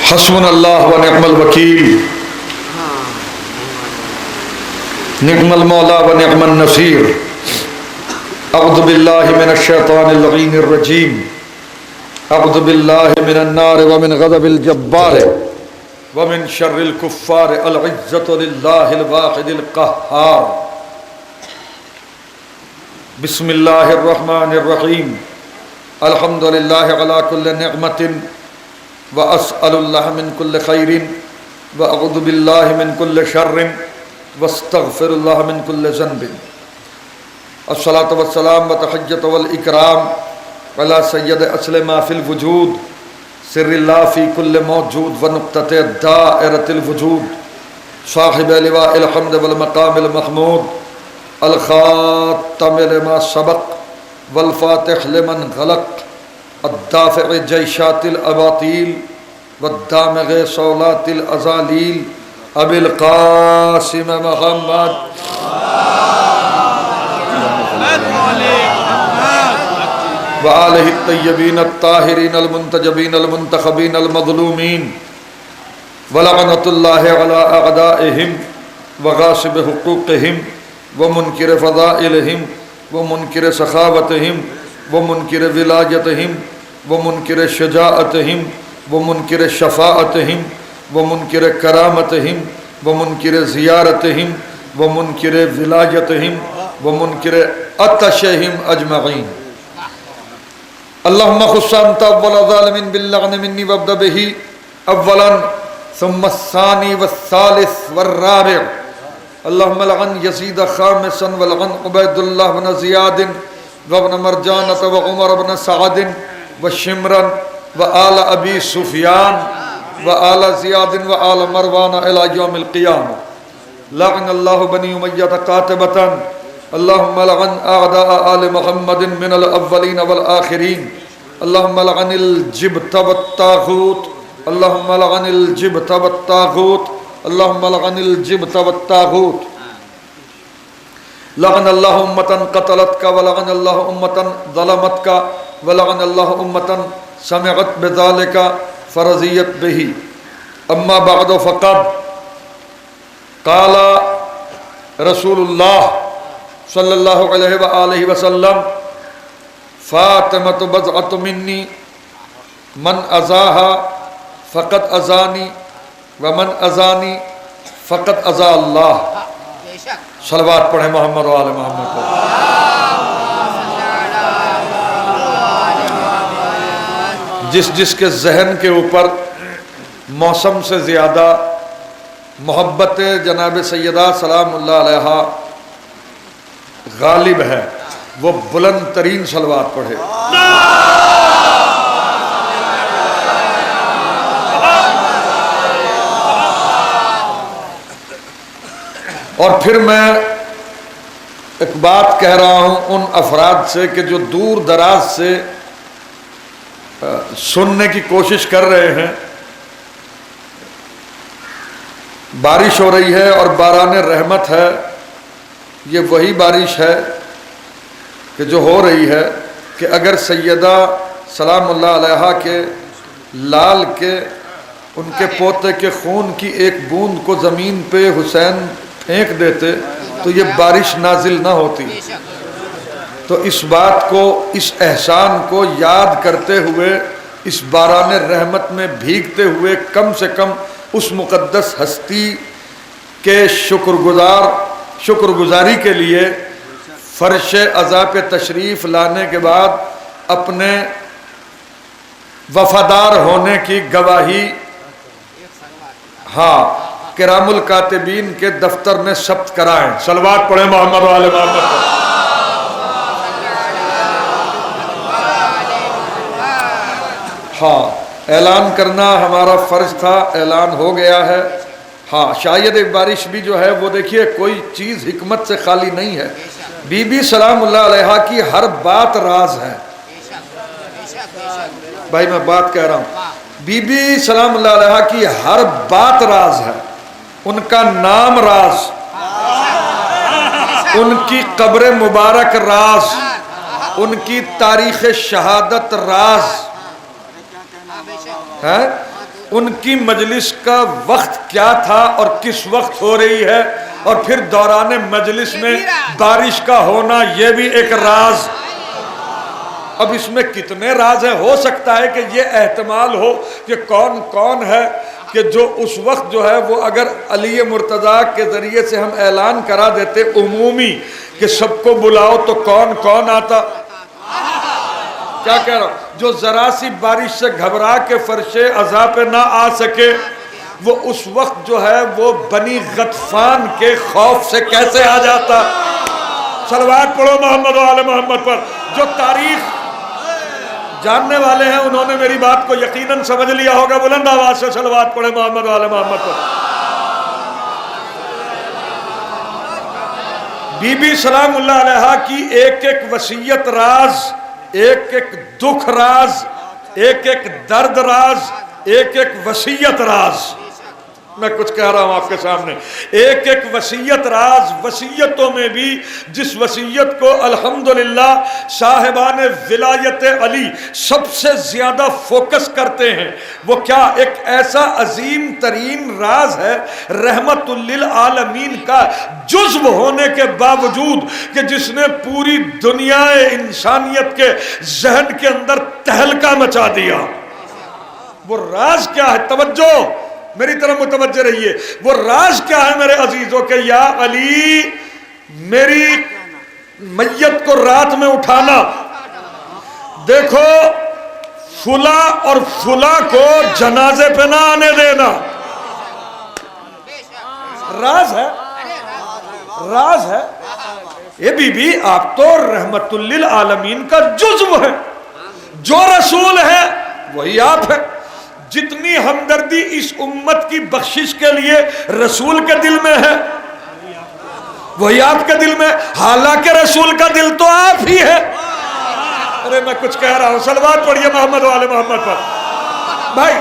حسبنا اللہ و نعم الوکیل، نعم المولا و نعم النصیر۔ اعوذ باللہ من الشیطان اللعین الرجیم، اعوذ باللہ من النار ومن غضب الجبار ومن شر الکفار، العزت للہ الواحد القہار۔ بسم اللہ الرحمن الرحیم، الحمد للہ علی کل نعمت واسأل اللہ من کل خیر واعوذ باللہ من کل شر واستغفر اللہ من کل ذنب۔ الصلاۃ والسلام وتحیۃ والاکرام علی سید اصل ما فی الوجود، سر اللہ فی کل موجود ونقطۃ دائرۃ الوجود، صاحب لواء الحمد والمقام المحمود، الخاتم لما سبق والفاتح لمن غلق، الدافع جیشات الاباطیل والدامغ صولات الازالیل، ابی القاسم محمد وآلہ الطیبین الطاہرین المنتجبین المنتخبین المظلومین، ولعنۃ اللہ علی اعدائہم وغاصب حقوقہم ومنکر فضائلہم ومنکر سخاوتہم ومنکر ولایتہم ومنکر شجاعتہم ومنکر شفاعتہم ومنکر کرامتہم ومنکر زیارتہم ومنکر ولایتہم ومنکر عطشہم اجمعین۔ اللہم خص انت اول ظالم باللعن منی وابدأ به اولا ثم الثانی والثالث والرابع۔ اللہم لعن یزید خامسا ولعن عبید اللہ بن زیاد وابن مرجانة وعمر بن سعد وشمرا وآل ابی سفیان وآل زیاد وآل مروان الى یوم القیامہ۔ لعن اللہ بنی امیہ قاتبتا، اللہم لعن اعداء آل محمد من الاولین والآخرین۔ اللہم لعن الجبت والطاغوت، اللہم لعن الجبت والطاغوت، اللہم لعن الجبت والطاغوت۔ لعن اللہ امتا قتلتک ولعن اللہ امتا ظلمتک ولعن اللہ امتا سمعت بذالک فرضیت به۔ اما بعد فقد قال رسول اللہ صلی اللہ علیہ وآلہ وسلم، فاطمۃ بضعۃ منی من اذاہا فقد اذانی ومن اذانی فقد اذا اللہ۔ صلوات پڑھیں محمد و آل محمد کو۔ جس جس کے ذہن کے اوپر موسم سے زیادہ محبت جناب سیدہ سلام اللہ علیہا غالب ہے، وہ بلند ترین صلوات پڑھے۔ اور پھر میں ایک بات کہہ رہا ہوں ان افراد سے کہ جو دور دراز سے سننے کی کوشش کر رہے ہیں۔ بارش ہو رہی ہے اور باران رحمت ہے، یہ وہی بارش ہے کہ جو ہو رہی ہے کہ اگر سیدہ سلام اللہ علیہا کے لال کے ان کے پوتے کے خون کی ایک بوند کو زمین پہ حسین پھینک دیتے تو یہ بارش نازل نہ ہوتی۔ تو اس بات کو، اس احسان کو یاد کرتے ہوئے، اس باران رحمت میں بھیگتے ہوئے کم سے کم اس مقدس ہستی کے شکر گزاری کے لیے فرش عزا پہ تشریف لانے کے بعد اپنے وفادار ہونے کی گواہی کرام الکاتبین کے دفتر میں ثبت کرائیں۔ صلوات پڑھیں محمد و آل محمد۔ اعلان کرنا ہمارا فرض تھا، اعلان ہو گیا ہے۔ شاید ایک بارش بھی جو ہے وہ دیکھیے کوئی چیز حکمت سے خالی نہیں ہے۔ بی بی سلام اللہ علیہا کی ہر بات راز ہے۔ بھائی میں بات کہہ رہا ہوں، بی بی سلام اللہ علیہا کی ہر بات راز ہے۔ ان کا نام راز، ان کی قبر مبارک راز، ان کی تاریخ شہادت راز ہے، ان کی مجلس کا وقت کیا تھا اور کس وقت ہو رہی ہے، اور پھر دوران مجلس میں بارش کا ہونا یہ بھی ایک راز۔ اب اس میں کتنے راز ہیں، ہو سکتا ہے کہ یہ احتمال ہو کہ کون کون ہے کہ جو اس وقت جو ہے وہ اگر علی مرتضیٰ کے ذریعے سے ہم اعلان کرا دیتے عمومی کہ سب کو بلاؤ تو کون کون آتا۔ کیا کہہ رہا ہوں، جو ذرا سی بارش سے گھبرا کے فرش عزا پہ نہ آ سکے وہ اس وقت جو ہے وہ بنی غطفان کے خوف سے کیسے آ جاتا۔ صلوات پڑھو محمد و آل محمد پر۔ جو تاریخ جاننے والے ہیں انہوں نے میری بات کو یقیناً سمجھ لیا ہوگا، بلند آواز سے صلوات پڑھے محمد و آل محمد پر۔ بی بی سلام اللہ علیہا کی ایک ایک وصیت راز، ایک ایک دکھ راز، ایک ایک درد راز، ایک ایک وصیت راز۔ میں کچھ کہہ رہا ہوں آپ کے سامنے، ایک ایک وصیت راز۔ وصیتوں میں بھی جس وصیت کو الحمدللہ صاحبان ولایت علی سب سے زیادہ فوکس کرتے ہیں، وہ کیا ایک ایسا عظیم ترین راز ہے رحمت للعالمین کا جزو ہونے کے باوجود کہ جس نے پوری دنیا انسانیت کے ذہن کے اندر تہلکہ مچا دیا۔ وہ راز کیا ہے؟ توجہ میری طرف متوجہ رہیے۔ وہ راز کیا ہے میرے عزیزوں کہ یا علی میری میت کو رات میں اٹھانا، دیکھو فلاں اور فلاں کو جنازے پہ نہ آنے دینا۔ راز ہے، راز ہے۔ یہ بی بی آپ تو رحمت للعالمین کا جزو ہے، جو رسول ہے وہی آپ ہے۔ جتنی ہمدردی اس امت کی بخشش کے لیے رسول کے دل میں ہے وہی آپ کے دل میں، حالانکہ رسول کا دل تو آپ ہی ہے۔ ارے میں کچھ کہہ رہا ہوں، صلوات پڑھیے محمد و آل محمد پر۔ بھائی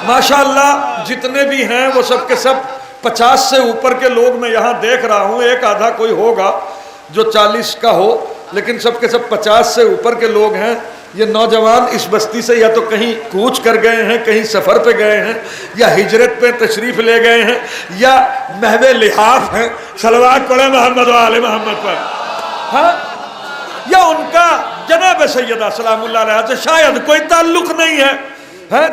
ماشاءاللہ جتنے بھی ہیں وہ سب کے سب 50 سے اوپر کے لوگ میں یہاں دیکھ رہا ہوں، ایک آدھا کوئی ہوگا جو 40 کا ہو، لیکن سب کے سب 50 سے اوپر کے لوگ ہیں۔ یہ نوجوان اس بستی سے یا تو کہیں کوچ کر گئے ہیں، کہیں سفر پہ گئے ہیں، یا ہجرت پہ تشریف لے گئے ہیں، یا محو لحاف ہیں۔ صلوات پڑھے محمد و آل محمد پر۔ ہاں، یا ان کا جناب سیدہ سلام اللہ علیہ سے شاید کوئی تعلق نہیں ہے۔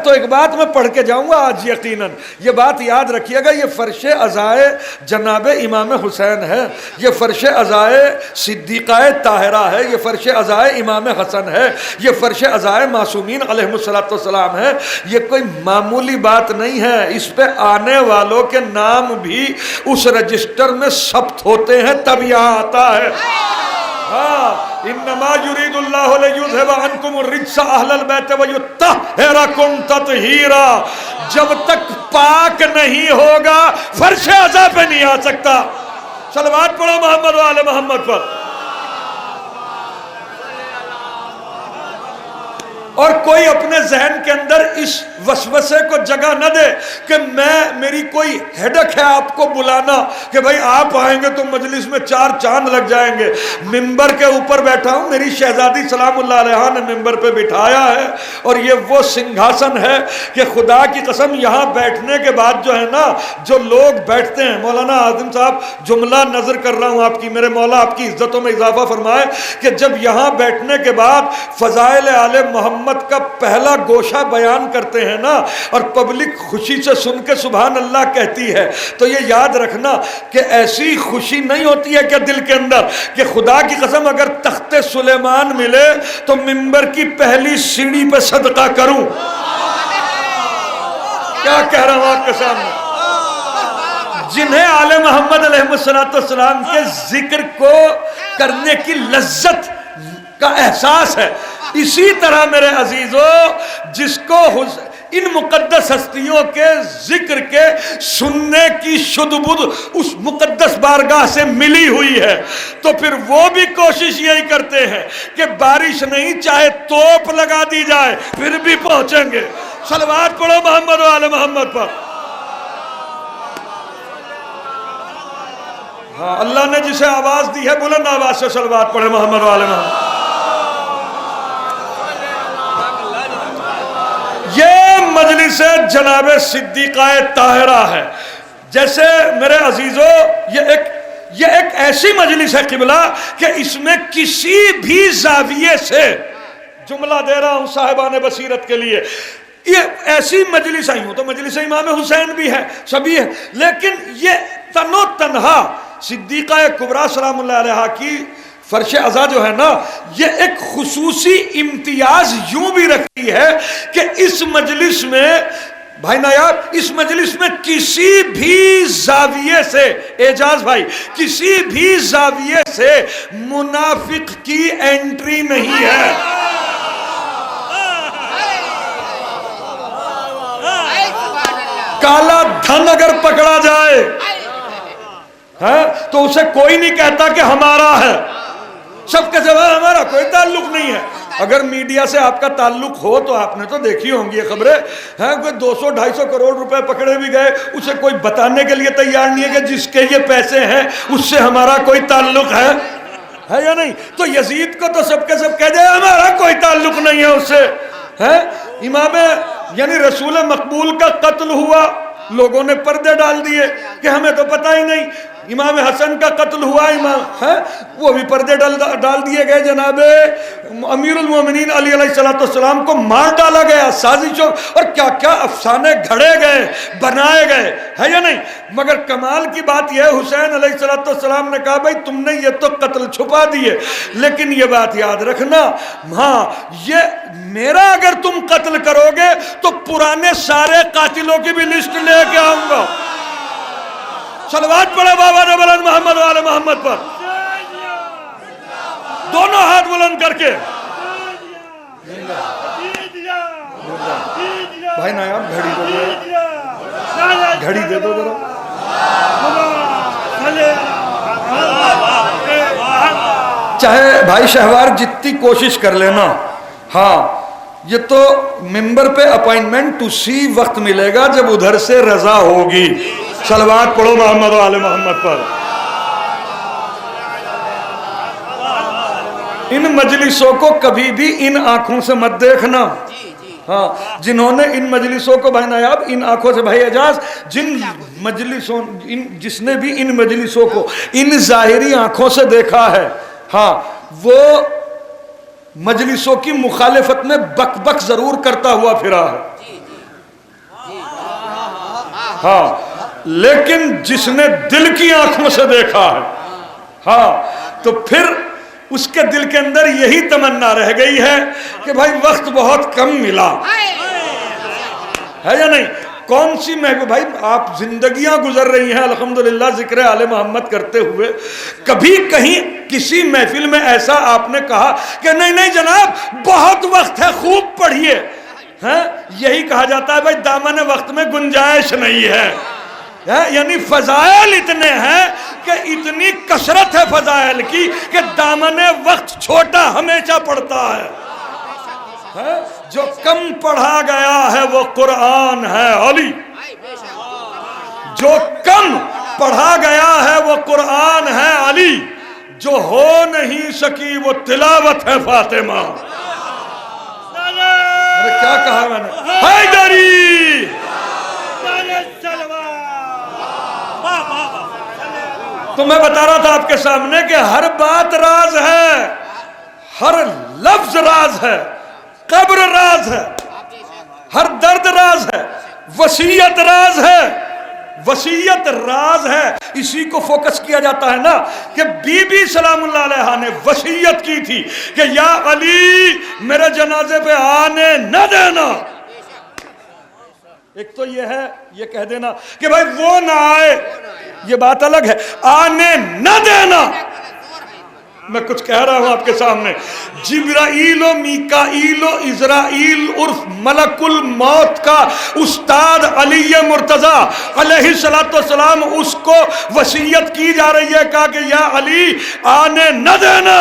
تو ایک بات میں پڑھ کے جاؤں گا آج یقیناً، یہ بات یاد رکھیے گا، یہ فرش عزائے جناب امام حسین ہے، یہ فرش عزائے صدیقہ طاہرہ ہے، یہ فرش عزائے امام حسن ہے، یہ فرش عزائے معصومین علیہ السلام ہے۔ یہ کوئی معمولی بات نہیں ہے، اس پہ آنے والوں کے نام بھی اس رجسٹر میں ثبت ہوتے ہیں تب یہاں آتا ہے۔ انما یرید اللہ لیذھب عنکم الرجس اہل البیت ویطہرکم تطہیرا۔ جب تک پاک نہیں ہوگا فرش عزا پہ نہیں آ سکتا۔ صلوات پڑھو محمد و آل محمد پر۔ اور کوئی اپنے ذہن کے اندر اس وسوسے کو جگہ نہ دے کہ میری کوئی ہیڈک ہے آپ کو بلانا کہ بھائی آپ آئیں گے تو مجلس میں 4 چاند لگ جائیں گے۔ ممبر کے اوپر بیٹھا ہوں، میری شہزادی سلام اللہ علیہا نے ممبر پہ بٹھایا ہے، اور یہ وہ سنگھاسن ہے کہ خدا کی قسم یہاں بیٹھنے کے بعد جو ہے نا، جو لوگ بیٹھتے ہیں، مولانا اعظم صاحب جملہ نظر کر رہا ہوں آپ کی، میرے مولا آپ کی عزتوں میں اضافہ فرمائے کہ جب یہاں بیٹھنے کے بعد فضائل آل محمد کا پہلا گوشہ بیان کرتے ہیں نا، اور پبلک خوشی سے سن کے سبحان اللہ کہتی ہے، تو یہ یاد رکھنا کہ ایسی خوشی نہیں ہوتی ہے کہ دل کے اندر کہ خدا کی قسم اگر تخت سلیمان ملے تو ممبر کی پہلی سیڑھی پہ صدقہ کروں۔ کیا کہہ رہا ہوں آپ کے سامنے؟ جنہیں آل محمد علیہ السلام کے ذکر کو کرنے کی لذت کا احساس ہے، اسی طرح میرے عزیزو جس کو ان مقدس ہستیوں کے ذکر کے سننے کی شدبد اس مقدس بارگاہ سے ملی ہوئی ہے، تو پھر وہ بھی کوشش یہی کرتے ہیں کہ بارش نہیں چاہے توپ لگا دی جائے پھر بھی پہنچیں گے۔ صلوات پڑھو محمد و آل محمد پر۔ ہاں، اللہ نے جسے آواز دی ہے بلند آواز سے صلوات پڑھے محمد و آل محمد۔ یہ مجلس جناب صدیقہ طاہرہ ہے. جیسے میرے عزیزو یہ ایک ایسی مجلس ہے قبلہ کہ اس میں کسی بھی زاویے سے، جملہ دے رہا ہوں صاحبان بصیرت کے لیے، یہ ایسی مجلس آئی ہوں تو مجلس امام حسین بھی ہے، سبھی ہے، لیکن یہ تنہا صدیقہ کبریٰ سلام اللہ علیہا کی فرش عزا جو ہے نا، یہ ایک خصوصی امتیاز یوں بھی رکھتی ہے کہ اس مجلس میں بھائی نایاب، اس مجلس میں کسی بھی زاویے سے، اعجاز بھائی، کسی بھی زاویے سے منافق کی انٹری نہیں ہے. کالا دھن اگر پکڑا جائے تو اسے کوئی نہیں کہتا کہ ہمارا ہے، سب کے سوا ہمارا کوئی تعلق نہیں ہے. اگر میڈیا سے آپ کا تعلق ہو تو آپ نے تو دیکھی ہوں گی یہ خبریں، کوئی 200-250 کروڑ روپے پکڑے بھی گئے، اسے کوئی بتانے کے لیے تیار نہیں ہے کہ جس کے یہ پیسے ہیں اس سے ہمارا کوئی تعلق ہے یا نہیں. تو یزید کو تو سب کے سب کہہ دے ہمارا کوئی تعلق نہیں ہے اس سے. امام یعنی رسول مقبول کا قتل ہوا، لوگوں نے پردے ڈال دیے کہ ہمیں تو پتہ ہی نہیں. امام حسن کا قتل ہوا، وہ بھی پردے ڈال دیے گئے. جناب امیر المومنین علی علیہ السلام کو مار ڈالا گیا، سازشوں اور کیا کیا افسانے گھڑے گئے، بنائے گئے، ہے یا نہیں. مگر کمال کی بات یہ ہے، حسین علیہ السلام نے کہا بھائی تم نے یہ تو قتل چھپا دیے، لیکن یہ بات یاد رکھنا، یہ میرا اگر تم قتل کرو گے تو پرانے سارے قاتلوں کی بھی لسٹ لے کے آؤں گا. صلوات پڑھے بابا نے بلند محمد والے محمد پر، دونوں ہاتھ بلند کر کے. بھائی نایاب گھڑی دو ذرا، گھڑی دے دو ذرا. چاہے بھائی شہوار جتنی کوشش کر لینا، یہ تو ممبر پہ اپائنٹمنٹ اسی وقت ملے گا جب ادھر سے رضا ہوگی. صلوات پڑھو محمد والے محمد پر. ان مجلسوں کو کبھی بھی ان آنکھوں سے مت دیکھنا. جنہوں نے ان مجلسوں کو بھائی نایاب ان آنکھوں سے، بھائی اعجاز، جس نے بھی ان مجلسوں کو ان ظاہری آنکھوں سے دیکھا ہے، وہ مجلسوں کی مخالفت میں بک بک ضرور کرتا ہوا پھرا ہے. لیکن جس نے دل کی آنکھوں سے دیکھا ہے، تو پھر اس کے دل کے اندر یہی تمنا رہ گئی ہے کہ بھائی وقت بہت کم ملا ہے یا نہیں. کون سی محفل، بھائی آپ زندگیاں گزر رہی ہیں الحمدللہ ذکر آل محمد کرتے ہوئے، کبھی کہیں کسی محفل میں ایسا آپ نے کہا کہ نہیں جناب بہت وقت ہے خوب پڑھیے؟ یہی کہا جاتا ہے بھائی دامن وقت میں گنجائش نہیں ہے. یعنی فضائل اتنے ہیں کہ اتنی کثرت ہے فضائل کی کہ دامن وقت چھوٹا ہمیشہ پڑتا ہے. جو کم پڑھا گیا ہے وہ قرآن ہے علی، جو کم پڑھا گیا ہے وہ قرآن ہے علی، جو ہو نہیں سکی وہ تلاوت ہے فاطمہ. کیا کہا میں نے؟ حیدری. تو میں بتا رہا تھا آپ کے سامنے کہ ہر بات راز ہے، ہر لفظ راز ہے، قبر راز ہے، ہر درد راز ہے، وصیت راز ہے، وصیت راز ہے. اسی کو فوکس کیا جاتا ہے نا کہ بی بی سلام اللہ علیہا نے وصیت کی تھی کہ یا علی میرے جنازے پہ آنے نہ دینا. ایک تو یہ ہے یہ کہہ دینا کہ بھائی وہ نہ آئے، یہ بات الگ ہے، آنے نہ دینا. میں کچھ کہہ رہا ہوں آپ کے سامنے. جبرائیل و میکائیل و اسرائیل عرف ملک الموت کا استاد علی مرتضیٰ علیہ السلام، اس کو وصیت کی جا رہی ہے، کہا کہ یا علی آنے نہ دینا.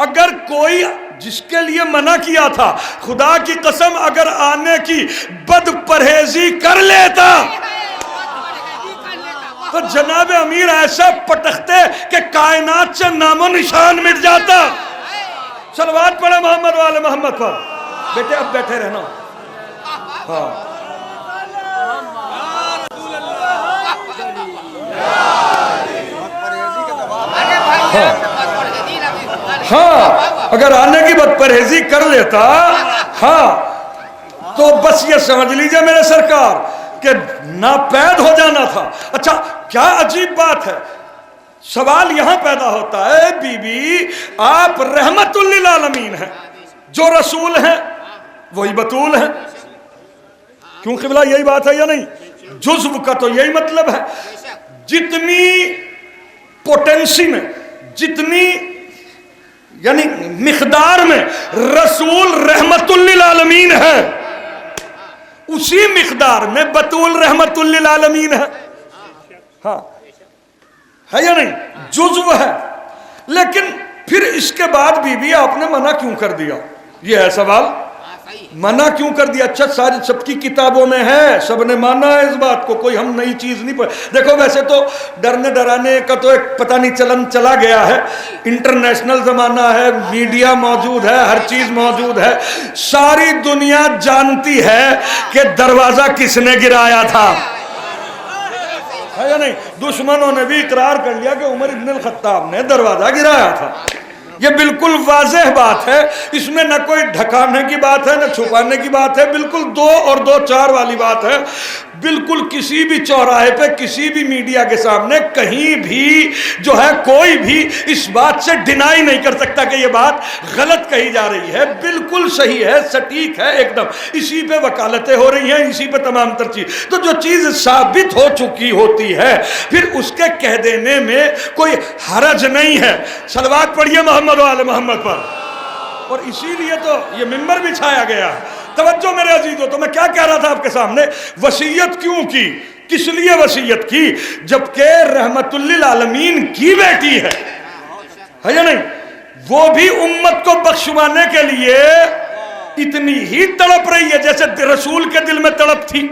اگر کوئی جس کے لیے منع کیا تھا، خدا کی قسم اگر آنے کی بد پرہیزی کر لیتا تو جناب امیر ایسا پٹکتے کہ کائنات سے نام و نشان مٹ جاتا. صلوات پڑھے محمد والے محمد پر. بیٹے اب بیٹھے رہنا. ہاں ہاں اگر آنے کی بد پرہیزی کر لیتا ہاں تو بس یہ سمجھ لیجئے میرے سرکار کہ ناپید ہو جانا تھا۔ اچھا کیا عجیب بات ہے، سوال یہاں پیدا ہوتا ہے، بی بی آپ رحمت للعالمین ہیں، جو رسول ہیں وہی بطول ہیں، کیوں قبلہ یہی بات ہے یا نہیں؟ جزو کا تو یہی مطلب ہے، جتنی پوٹنسی میں، جتنی یعنی مقدار میں رسول رحمت للعالمین ہے، اسی مقدار میں بطول رحمت للعالمین ہے۔ ہاں ہے یا نہیں؟ جزو ہے، لیکن پھر اس کے بعد بی آپ نے منع کیوں کر دیا؟ یہ ہے سوال، منع کیوں کر دیا؟ اچھا ساری سب کی کتابوں میں ہے، سب نے مانا ہے اس بات کو، کوئی ہم نئی چیز نہیں پڑھ۔ دیکھو ویسے تو ڈرنے ڈرانے کا تو ایک پتہ نہیں چلن چلا گیا ہے، انٹرنیشنل زمانہ ہے، میڈیا موجود ہے، ہر چیز موجود ہے، ساری دنیا جانتی ہے کہ دروازہ کس نے گرایا تھا، ہے یا نہیں؟ دشمنوں نے بھی اقرار کر لیا کہ عمر ابن الخطاب نے دروازہ گرایا تھا۔ یہ بالکل واضح بات ہے، اس میں نہ کوئی ڈھکانے کی بات ہے نہ چھپانے کی بات ہے، بالکل 2 اور 2 4 والی بات ہے۔ بالکل کسی بھی چوراہے پہ، کسی بھی میڈیا کے سامنے، کہیں بھی جو ہے کوئی بھی اس بات سے ڈینائی نہیں کر سکتا کہ یہ بات غلط کہی جا رہی ہے، بالکل صحیح ہے، سٹیک ہے ایک دم، اسی پہ وکالتیں ہو رہی ہیں، اسی پہ تمام تر چیز۔ تو جو چیز ثابت ہو چکی ہوتی ہے پھر اس کے کہہ دینے میں کوئی حرج نہیں ہے۔ صلوات پڑھیے محمد و آل محمد پر۔ اور اسی لیے تو یہ منبر بچھایا گیا ہے۔ توجہ میرے عزیزو، تو میں کیا کہہ رہا تھا آپ کے سامنے، وصیت کیوں کی، کس لیے وصیت کی؟ جبکہ رحمت للعالمین کی بیٹی ہے یا نہیں؟ وہ بھی امت کو بخشوانے کے لیے اتنی ہی تڑپ رہی ہے جیسے رسول کے دل میں تڑپ تھی۔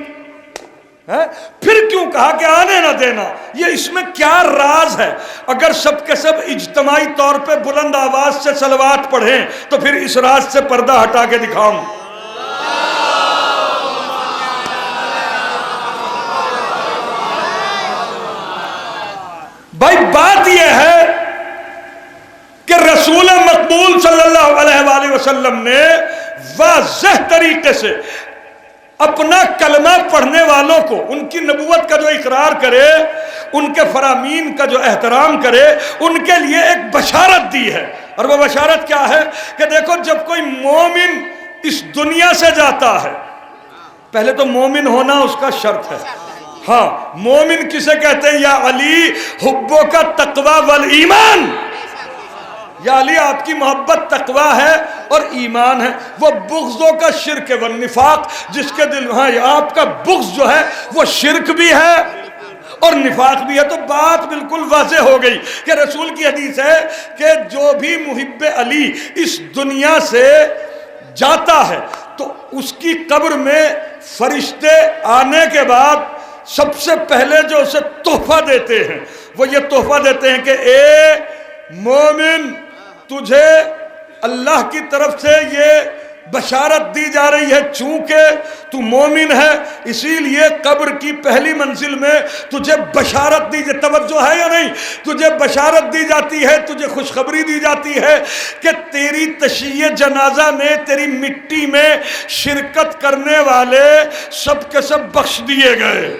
پھر کیوں کہا کہ آنے نہ دینا؟ یہ اس میں کیا راز ہے؟ اگر سب کے سب اجتماعی طور پہ بلند آواز سے صلوات پڑھیں تو پھر اس راز سے پردہ ہٹا کے دکھاؤں۔ بھائی بات یہ ہے کہ رسول مقبول صلی اللہ علیہ وآلہ وسلم نے واضح طریقے سے اپنا کلمہ پڑھنے والوں کو، ان کی نبوت کا جو اقرار کرے، ان کے فرامین کا جو احترام کرے، ان کے لیے ایک بشارت دی ہے۔ اور وہ بشارت کیا ہے کہ دیکھو جب کوئی مومن اس دنیا سے جاتا ہے، پہلے تو مومن ہونا اس کا شرط ہے۔ ہاں مومن کسے کہتے ہیں؟ یا علی حبو کا تقوی والایمان، یا علی آپ کی محبت تقوی ہے اور ایمان ہے، وہ بغضوں کا شرک والنفاق، جس کے دل، ہاں آپ کا بغض جو ہے وہ شرک بھی ہے اور نفاق بھی ہے۔ تو بات بالکل واضح ہو گئی کہ رسول کی حدیث ہے کہ جو بھی محب علی اس دنیا سے جاتا ہے تو اس کی قبر میں فرشتے آنے کے بعد سب سے پہلے جو اسے تحفہ دیتے ہیں وہ یہ تحفہ دیتے ہیں کہ اے مومن، تجھے اللہ کی طرف سے یہ بشارت دی جا رہی ہے، چونکہ تو مومن ہے اسی لیے قبر کی پہلی منزل میں تجھے بشارت دی جاتی، توجہ ہے یا نہیں؟ تجھے بشارت دی جاتی ہے، تجھے خوشخبری دی جاتی ہے کہ تیری تشییع جنازہ میں، تیری مٹی میں شرکت کرنے والے سب کے سب بخش دیے گئے۔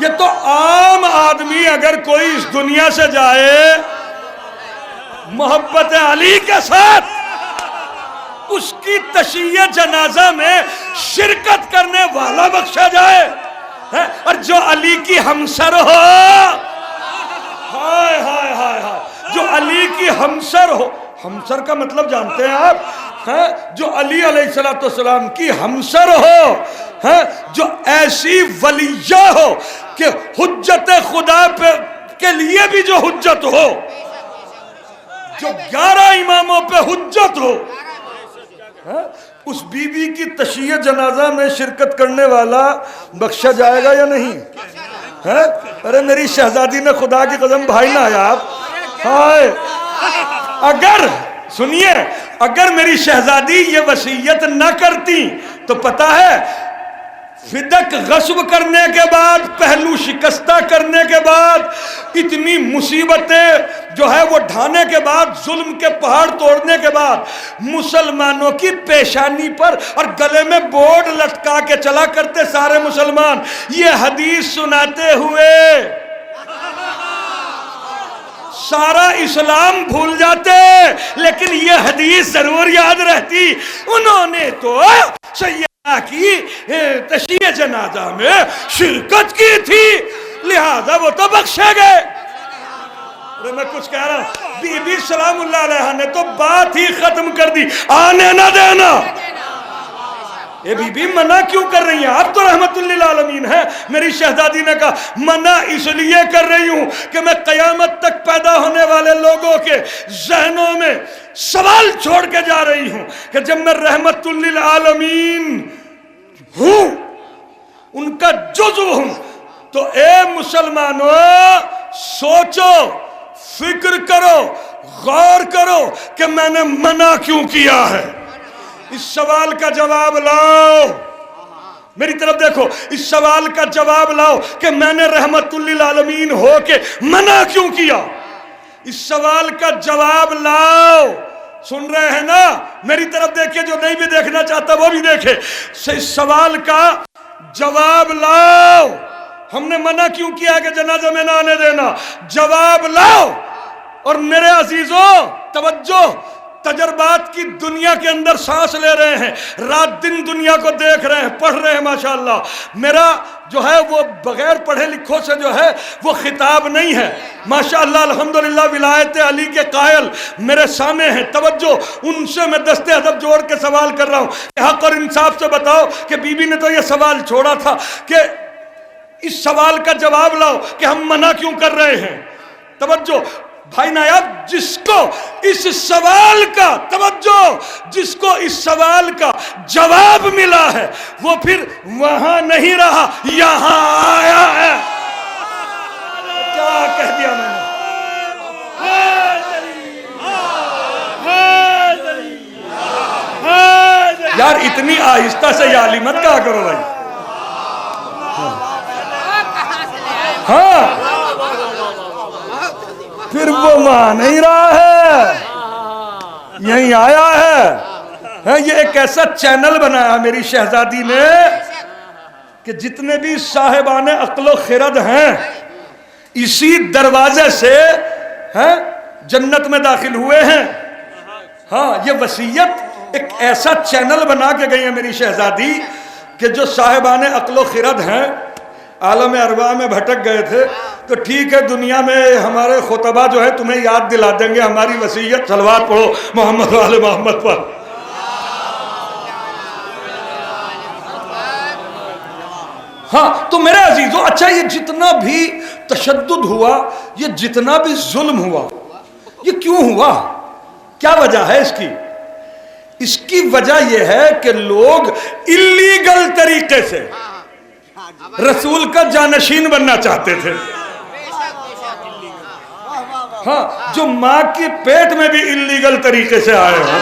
یہ تو عام آدمی اگر کوئی اس دنیا سے جائے محبت علی کے ساتھ، اس کی تشییع جنازہ میں شرکت کرنے والا بخشا جائے، اور جو علی کی ہمسر ہو، ہائے ہائے ہائے ہائے، جو علی کی ہمسر ہو، ہمسر کا مطلب جانتے ہیں آپ؟ جو علی علیہ السلام کی ہمسر ہو، جو ایسی ولیہ ہو کہ حجت خدا کے لیے بھی جو حجت ہو، جو 11 اماموں پہ حجت ہو، اس بی بی کی تشییع جنازہ میں شرکت کرنے والا بخشا جائے گا یا نہیں؟ ارے میری شہزادی نے خدا کی قسم، بھائی نہ آیا آپ، اگر سنیے اگر میری شہزادی یہ وصیت نہ کرتی تو پتہ ہے فدق غصب کرنے کے بعد، پہلو شکستہ کرنے کے بعد، اتنی مصیبتیں جو ہے وہ ڈھانے کے بعد، ظلم کے پہاڑ توڑنے کے بعد، مسلمانوں کی پیشانی پر اور گلے میں بورڈ لٹکا کے چلا کرتے سارے مسلمان، یہ حدیث سناتے ہوئے سارا اسلام بھول جاتے، لیکن یہ حدیث ضرور یاد رہتی۔ انہوں نے تو سیدہ کی تشییع جنازہ میں شرکت کی تھی، لہذا وہ تو بخشے گئے۔ میں کچھ کہہ رہا ہوں، بی بی سلام اللہ علیہ نے تو بات ہی ختم کر دی، آنے نہ دینا۔ اے بی بی منع کیوں کر رہی ہیں؟ آپ تو رحمت للعالمین ہے۔ میری شہزادی نے کہا منع اس لیے کر رہی ہوں کہ میں قیامت تک پیدا ہونے والے لوگوں کے ذہنوں میں سوال چھوڑ کے جا رہی ہوں کہ جب میں رحمت للعالمین ہوں، ان کا جزو ہوں، تو اے مسلمانوں سوچو، فکر کرو، غور کرو کہ میں نے منع کیوں کیا ہے۔ اس سوال کا جواب لاؤ، میری طرف دیکھو، اس سوال کا جواب لاؤ کہ میں نے رحمت للعالمین ہو کے منع کیوں کیا۔ اس سوال کا جواب لاؤ، سن رہے ہیں نا؟ میری طرف دیکھیں، جو نہیں بھی دیکھنا چاہتا وہ بھی دیکھے۔ اس سوال کا جواب لاؤ، ہم نے منع کیوں کیا کہ جنازہ میں نہ آنے دینا؟ جواب لاؤ۔ اور میرے عزیزوں توجہ، تجربات کی دنیا کے اندر سانس لے رہے ہیں، رات دن دنیا کو دیکھ رہے ہیں، پڑھ رہے ہیں ماشاءاللہ۔ میرا جو ہے وہ بغیر پڑھے لکھوں سے جو ہے وہ خطاب نہیں ہے، ماشاءاللہ الحمدللہ ولایت علی کے قائل میرے سامنے ہیں۔ توجہ، ان سے میں دستے ادب جوڑ کے سوال کر رہا ہوں کہ حق اور انصاف سے بتاؤ کہ بی بی نے تو یہ سوال چھوڑا تھا کہ اس سوال کا جواب لاؤ کہ ہم منع کیوں کر رہے ہیں۔ توجہ بھائی نایاب، جس کو اس سوال کا، توجہ، جس کو اس سوال کا جواب ملا ہے وہ پھر وہاں نہیں رہا، یہاں آیا ہے۔ کیا کہہ دیا میں نے؟ یار اتنی آہستہ سے یہ علی مت کہا کرو بھائی۔ ہاں پھر وہ وہاں نہیں رہا ہے، یہیں آیا ہے۔ یہ ایک ایسا چینل بنایا میری شہزادی نے کہ جتنے بھی صاحبان عقل و خرد ہیں اسی دروازے سے جنت میں داخل ہوئے ہیں۔ ہاں، یہ وصیت ایک ایسا چینل بنا کے گئی ہے میری شہزادی کہ جو صاحبان عقل و خرد ہیں، عالم ارواح میں بھٹک گئے تھے، تو ٹھیک ہے دنیا میں ہمارے خطبہ جو ہے تمہیں یاد دلا دیں گے ہماری وصیت، صلوات پڑھو محمد والے محمد پر۔ ہاں تو میرے عزیزو، اچھا یہ جتنا بھی تشدد ہوا، یہ جتنا بھی ظلم ہوا، یہ کیوں ہوا؟ کیا وجہ ہے اس کی؟ اس کی وجہ یہ ہے کہ لوگ اللیگل طریقے سے رسول کا جانشین بننا چاہتے تھے۔ ہاں، جو ماں کے پیٹ میں بھی اللیگل طریقے سے آئے ہوں۔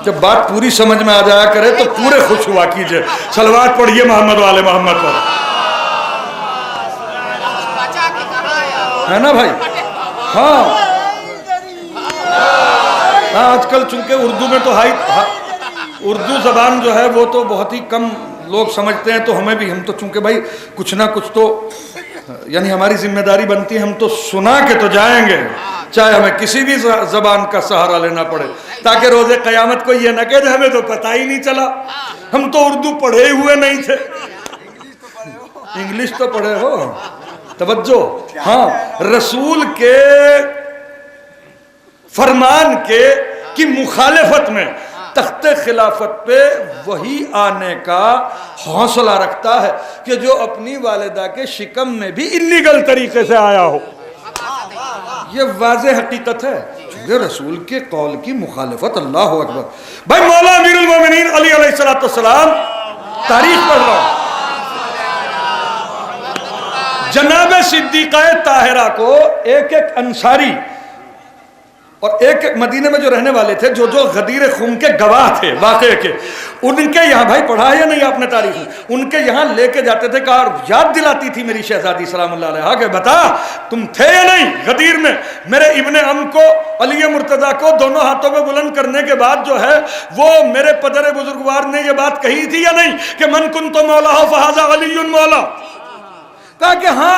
جب بات پوری سمجھ میں آ جایا کرے تو پورے خوش ہوا کیجئے، صلوات پڑھیے محمد والے محمد پر، ہے نا بھائی؟ ہاں آج کل چونکہ اردو میں تو اردو زبان جو ہے وہ تو بہت ہی کم لوگ سمجھتے ہیں، تو ہمیں بھی، ہم تو چونکہ بھائی کچھ نہ کچھ تو یعنی ہماری ذمہ داری بنتی ہے، ہم تو سنا کے تو جائیں گے، چاہے ہمیں کسی بھی زبان کا سہارا لینا پڑے، تاکہ روز قیامت کو یہ نہ کہے ہمیں تو پتہ ہی نہیں چلا، ہم تو اردو پڑھے ہوئے نہیں تھے۔ انگلش تو پڑھے ہو، توجہ۔ ہاں، رسول کے فرمان کی مخالفت میں تخت خلافت پہ وہی آنے کا حوصلہ رکھتا ہے کہ جو اپنی والدہ کے شکم میں بھی اللیگل طریقے سے آیا ہو۔ یہ واضح حقیقت ہے، چونکہ رسول کے قول کی مخالفت، اللہ اکبر۔ بھائی مولا امیر المومنین علی علیہ السلام، تاریخ پڑھ رہا ہوں، جناب صدیقہ طاہرہ کو ایک ایک انصاری اور ایک ایک مدینے میں جو رہنے والے تھے، جو جو غدیر خم کے گواہ تھے واقعے کے، ان کے یہاں، بھائی پڑھا ہے یا نہیں آپ نے تاریخ میں، ان کے یہاں لے کے جاتے تھے، کہا یاد دلاتی تھی میری شہزادی سلام اللہ علیہا کہ بتا تم تھے یا نہیں غدیر میں، میرے ابن ام کو، علی مرتضیٰ کو دونوں ہاتھوں میں بلند کرنے کے بعد جو ہے وہ میرے پدر بزرگوار نے یہ بات کہی تھی یا نہیں کہ من کنت مولا فہذا علی مولا؟ کہا کہ ہاں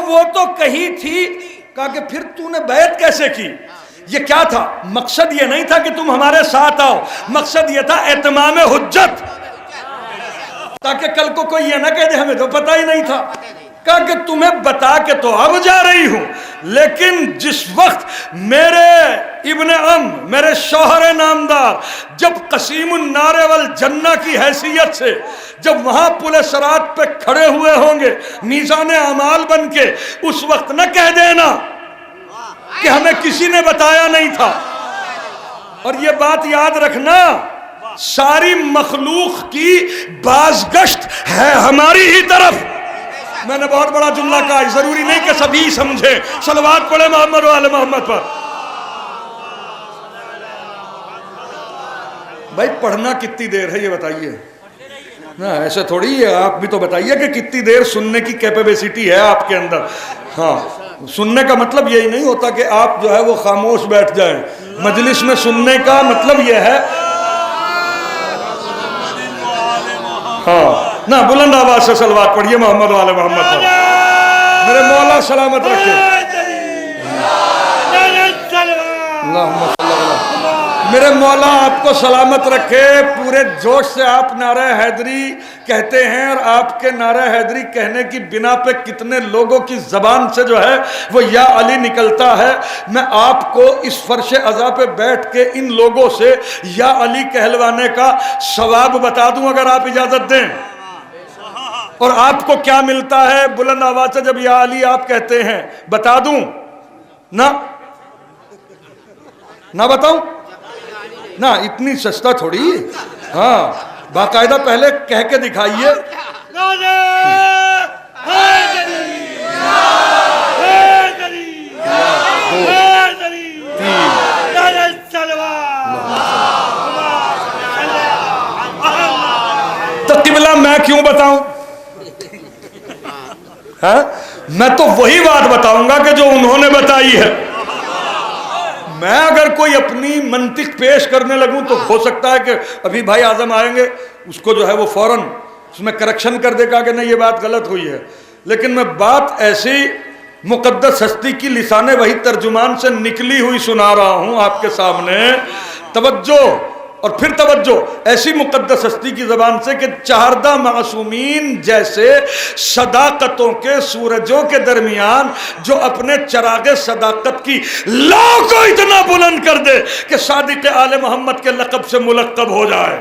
وہ تو کہی تھی۔ کہا کہ پھر تو نے بیعت کیسے کی؟ یہ کیا تھا؟ مقصد یہ نہیں تھا کہ تم ہمارے ساتھ آؤ، مقصد یہ تھا اتمام حجت، تاکہ کل کو کوئی یہ نہ کہہ دے ہمیں تو پتہ ہی نہیں تھا۔ کہا کہ تمہیں بتا کے تو اب جا رہی ہوں، لیکن جس وقت میرے ابن ام، میرے شوہر نامدار جب قسیم النار والجنہ کی حیثیت سے جب وہاں پل صراط پہ کھڑے ہوئے ہوں گے میزان اعمال بن کے، اس وقت نہ کہہ دینا کہ ہمیں کسی نے بتایا نہیں تھا۔ اور یہ بات یاد رکھنا، ساری مخلوق کی بازگشت ہے ہماری ہی طرف۔ میں نے بہت بڑا جملہ کہا، ضروری نہیں کہ سبھی سمجھیں۔ صلوات پڑھے محمد و آل محمد پر۔ بھائی پڑھنا کتنی دیر ہے یہ بتائیے نا، ایسے تھوڑی ہے، آپ بھی تو بتائیے کہ کتنی دیر سننے کی کیپیسٹی ہے آپ کے اندر۔ ہاں، سننے کا مطلب یہی نہیں ہوتا کہ آپ جو ہے وہ خاموش بیٹھ جائیں۔ مجلس میں سننے کا مطلب یہ ہے، ہاں نہ بلند آواز سے صلوات پڑھیے محمد و آل محمد پر۔ میرے مولا سلامت رکھے، اللہم صلی اللہ، میرے مولا آپ کو سلامت رکھے۔ پورے جوش سے آپ نعرہ حیدری کہتے ہیں، اور آپ کے نعرہ حیدری کہنے کی بنا پہ کتنے لوگوں کی زبان سے جو ہے وہ یا علی نکلتا ہے۔ میں آپ کو اس فرش عزا پہ بیٹھ کے ان لوگوں سے یا علی کہلوانے کا ثواب بتا دوں اگر آپ اجازت دیں، اور آپ کو کیا ملتا ہے بلند آواز سے جب یا علی آپ کہتے ہیں، بتا دوں؟ نہ بتاؤں؟ نہ اتنی سستا تھوڑی، ہاں باقاعدہ پہلے کہہ کے دکھائیے۔ تو قبلہ میں کیوں بتاؤں؟ میں تو وہی بات بتاؤں گا کہ جو انہوں نے بتائی ہے۔ میں اگر کوئی اپنی منطق پیش کرنے لگوں تو ہو سکتا ہے کہ ابھی بھائی اعظم آئیں گے، اس کو جو ہے وہ فوراً اس میں کریکشن کر دے گا کہ نہیں یہ بات غلط ہوئی ہے، لیکن میں بات ایسی مقدس ہستی کی لسان وحی ترجمان سے نکلی ہوئی سنا رہا ہوں آپ کے سامنے۔ توجہ اور پھر توجہ، ایسی مقدس ہستی کی زبان سے کہ چہاردہ معصومین جیسے صداقتوں کے سورجوں کے درمیان جو اپنے چراغ صداقت کی لا کو اتنا بلند کر دے کہ صادق آل محمد کے لقب سے ملقب ہو جائے۔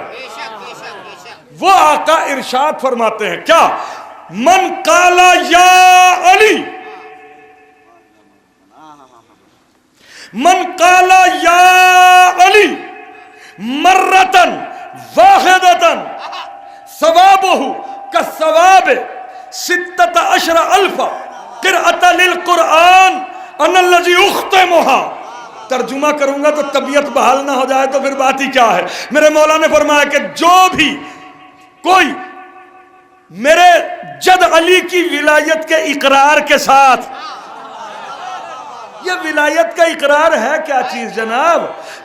وہ آقا ارشاد فرماتے ہیں کیا؟ من قال یا علی، من قال یا علی مرتن واحدتن ثوابہ کثواب 16,000 قرأۃ للقرآن انا الذی اختمها۔ ترجمہ کروں گا تو طبیعت بحال نہ ہو جائے تو پھر بات ہی کیا ہے۔ میرے مولا نے فرمایا کہ جو بھی کوئی میرے جد علی کی ولایت کے اقرار کے ساتھ، یہ ولایت کا اقرار ہے کیا چیز جناب؟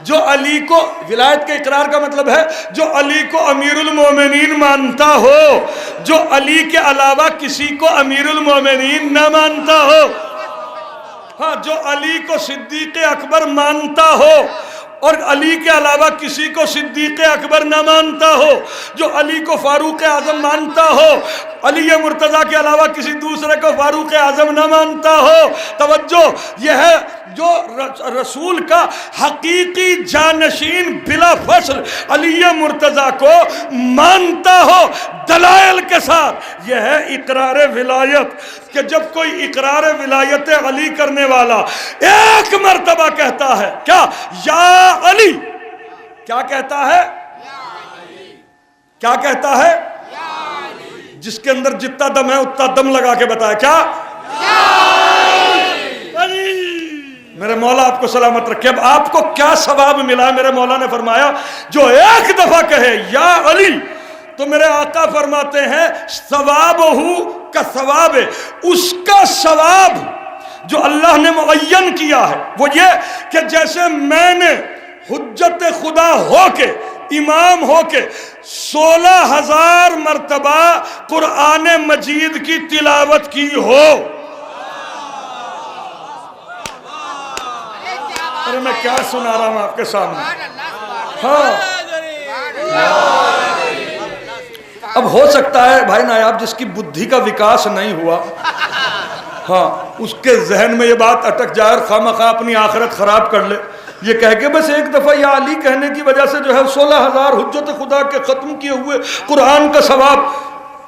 جو علی کو، ولایت کے اقرار کا مطلب ہے جو علی کو امیر المومنین مانتا ہو، جو علی کے علاوہ کسی کو امیر المومنین نہ مانتا ہو، ہاں جو علی کو صدیق اکبر مانتا ہو اور علی کے علاوہ کسی کو صدیق اکبر نہ مانتا ہو، جو علی کو فاروق اعظم مانتا ہو، علی مرتضیٰ کے علاوہ کسی دوسرے کو فاروق اعظم نہ مانتا ہو۔ توجہ، یہ ہے جو رسول کا حقیقی جانشین بلا فصل علی مرتضیٰ کو مانتا ہو دلائل کے ساتھ، یہ ہے اقرار ولایت۔ کہ جب کوئی اقرار ولایت علی کرنے والا ایک مرتبہ کہتا ہے کیا؟ یا علی، کیا کہتا ہے؟ کیا کہتا ہے؟ جس کے اندر جتنا دم ہے اتنا دم لگا کے بتایا کیا؟ میرے مولا آپ کو سلامت رکھے. اب آپ کو کیا ثواب ملا؟ میرے مولا نے فرمایا جو ایک دفعہ کہے یا علی تو میرے آقا فرماتے ہیں ثوابہ کا ثواب ہے، اس کا ثواب جو اللہ نے معین کیا ہے وہ یہ کہ جیسے میں نے حجت خدا ہو کے امام ہو کے 16,000 مرتبہ قرآن مجید کی تلاوت کی ہو. ارے میں کیا سنا رہا ہوں آپ کے سامنے. ہاں اب ہو سکتا ہے بھائی نایاب جس کی بدھی کا وکاس نہیں ہوا، ہاں اس کے ذہن میں یہ بات اٹک جائے اور خواہ اپنی آخرت خراب کر لے، یہ کہہ کے بس ایک دفعہ یا علی کہنے کی وجہ سے جو ہے 16,000 حجت خدا کے ختم کیے ہوئے قرآن کا ثواب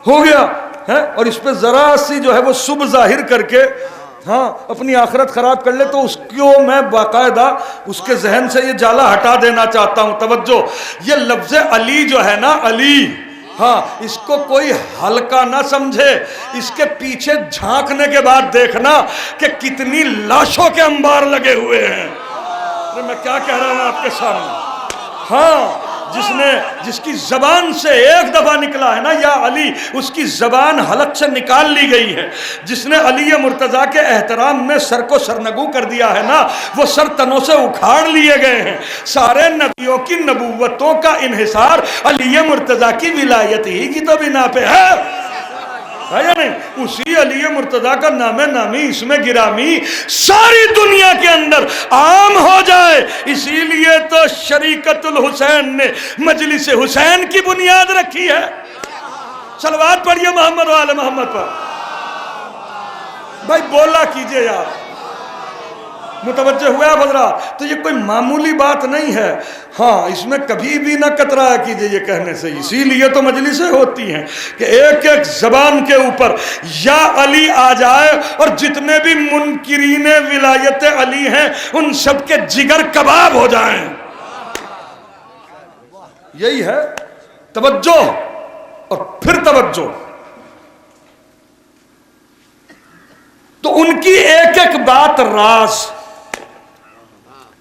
ہو گیا ہے، اور اس پہ ذرا سی جو ہے وہ صبح ظاہر کر کے ہاں اپنی آخرت خراب کر لے، تو اس کو میں باقاعدہ اس کے ذہن سے یہ جالا ہٹا دینا چاہتا ہوں. توجہ، یہ لفظ علی جو ہے نا، علی، ہاں اس کو کوئی ہلکا نہ سمجھے. اس کے پیچھے جھانکنے کے بعد دیکھنا کہ کتنی لاشوں کے انبار لگے ہوئے ہیں. میں کیا کہہ رہا ہوں آپ کے سامنے. ہاں جس کی زبان سے ایک دفعہ نکلا ہے نا یا علی، اس کی زبان حلق سے نکال لی گئی ہے. جس نے علی مرتضیٰ کے احترام میں سر کو سرنگو کر دیا ہے نا، وہ سر تنوں سے اکھاڑ لیے گئے ہیں. سارے نبیوں کی نبوتوں کا انحصار علی مرتضیٰ کی ولایت ہی کی تو بنا پہ ہے یا نہیں؟ اسی علی مرتضیٰ کا نام نامی اس میں گرامی ساری دنیا کے اندر عام ہو جائے. اسی لیے تو شریکت الحسین نے مجلس حسین کی بنیاد رکھی ہے. صلوات پڑھیے محمد و آل محمد پر. بھائی بولا کیجئے یار. متوجہ ہوئے آپ حضرات؟ تو یہ کوئی معمولی بات نہیں ہے. ہاں اس میں کبھی بھی نہ کترایا کیجئے یہ کہنے سے. اسی لیے تو مجلسیں ہوتی ہیں کہ ایک ایک زبان کے اوپر یا علی آ جائے اور جتنے بھی منکرین ولایت علی ہیں ان سب کے جگر کباب ہو جائیں. یہی ہے توجہ اور پھر توجہ. تو ان کی ایک ایک بات راز.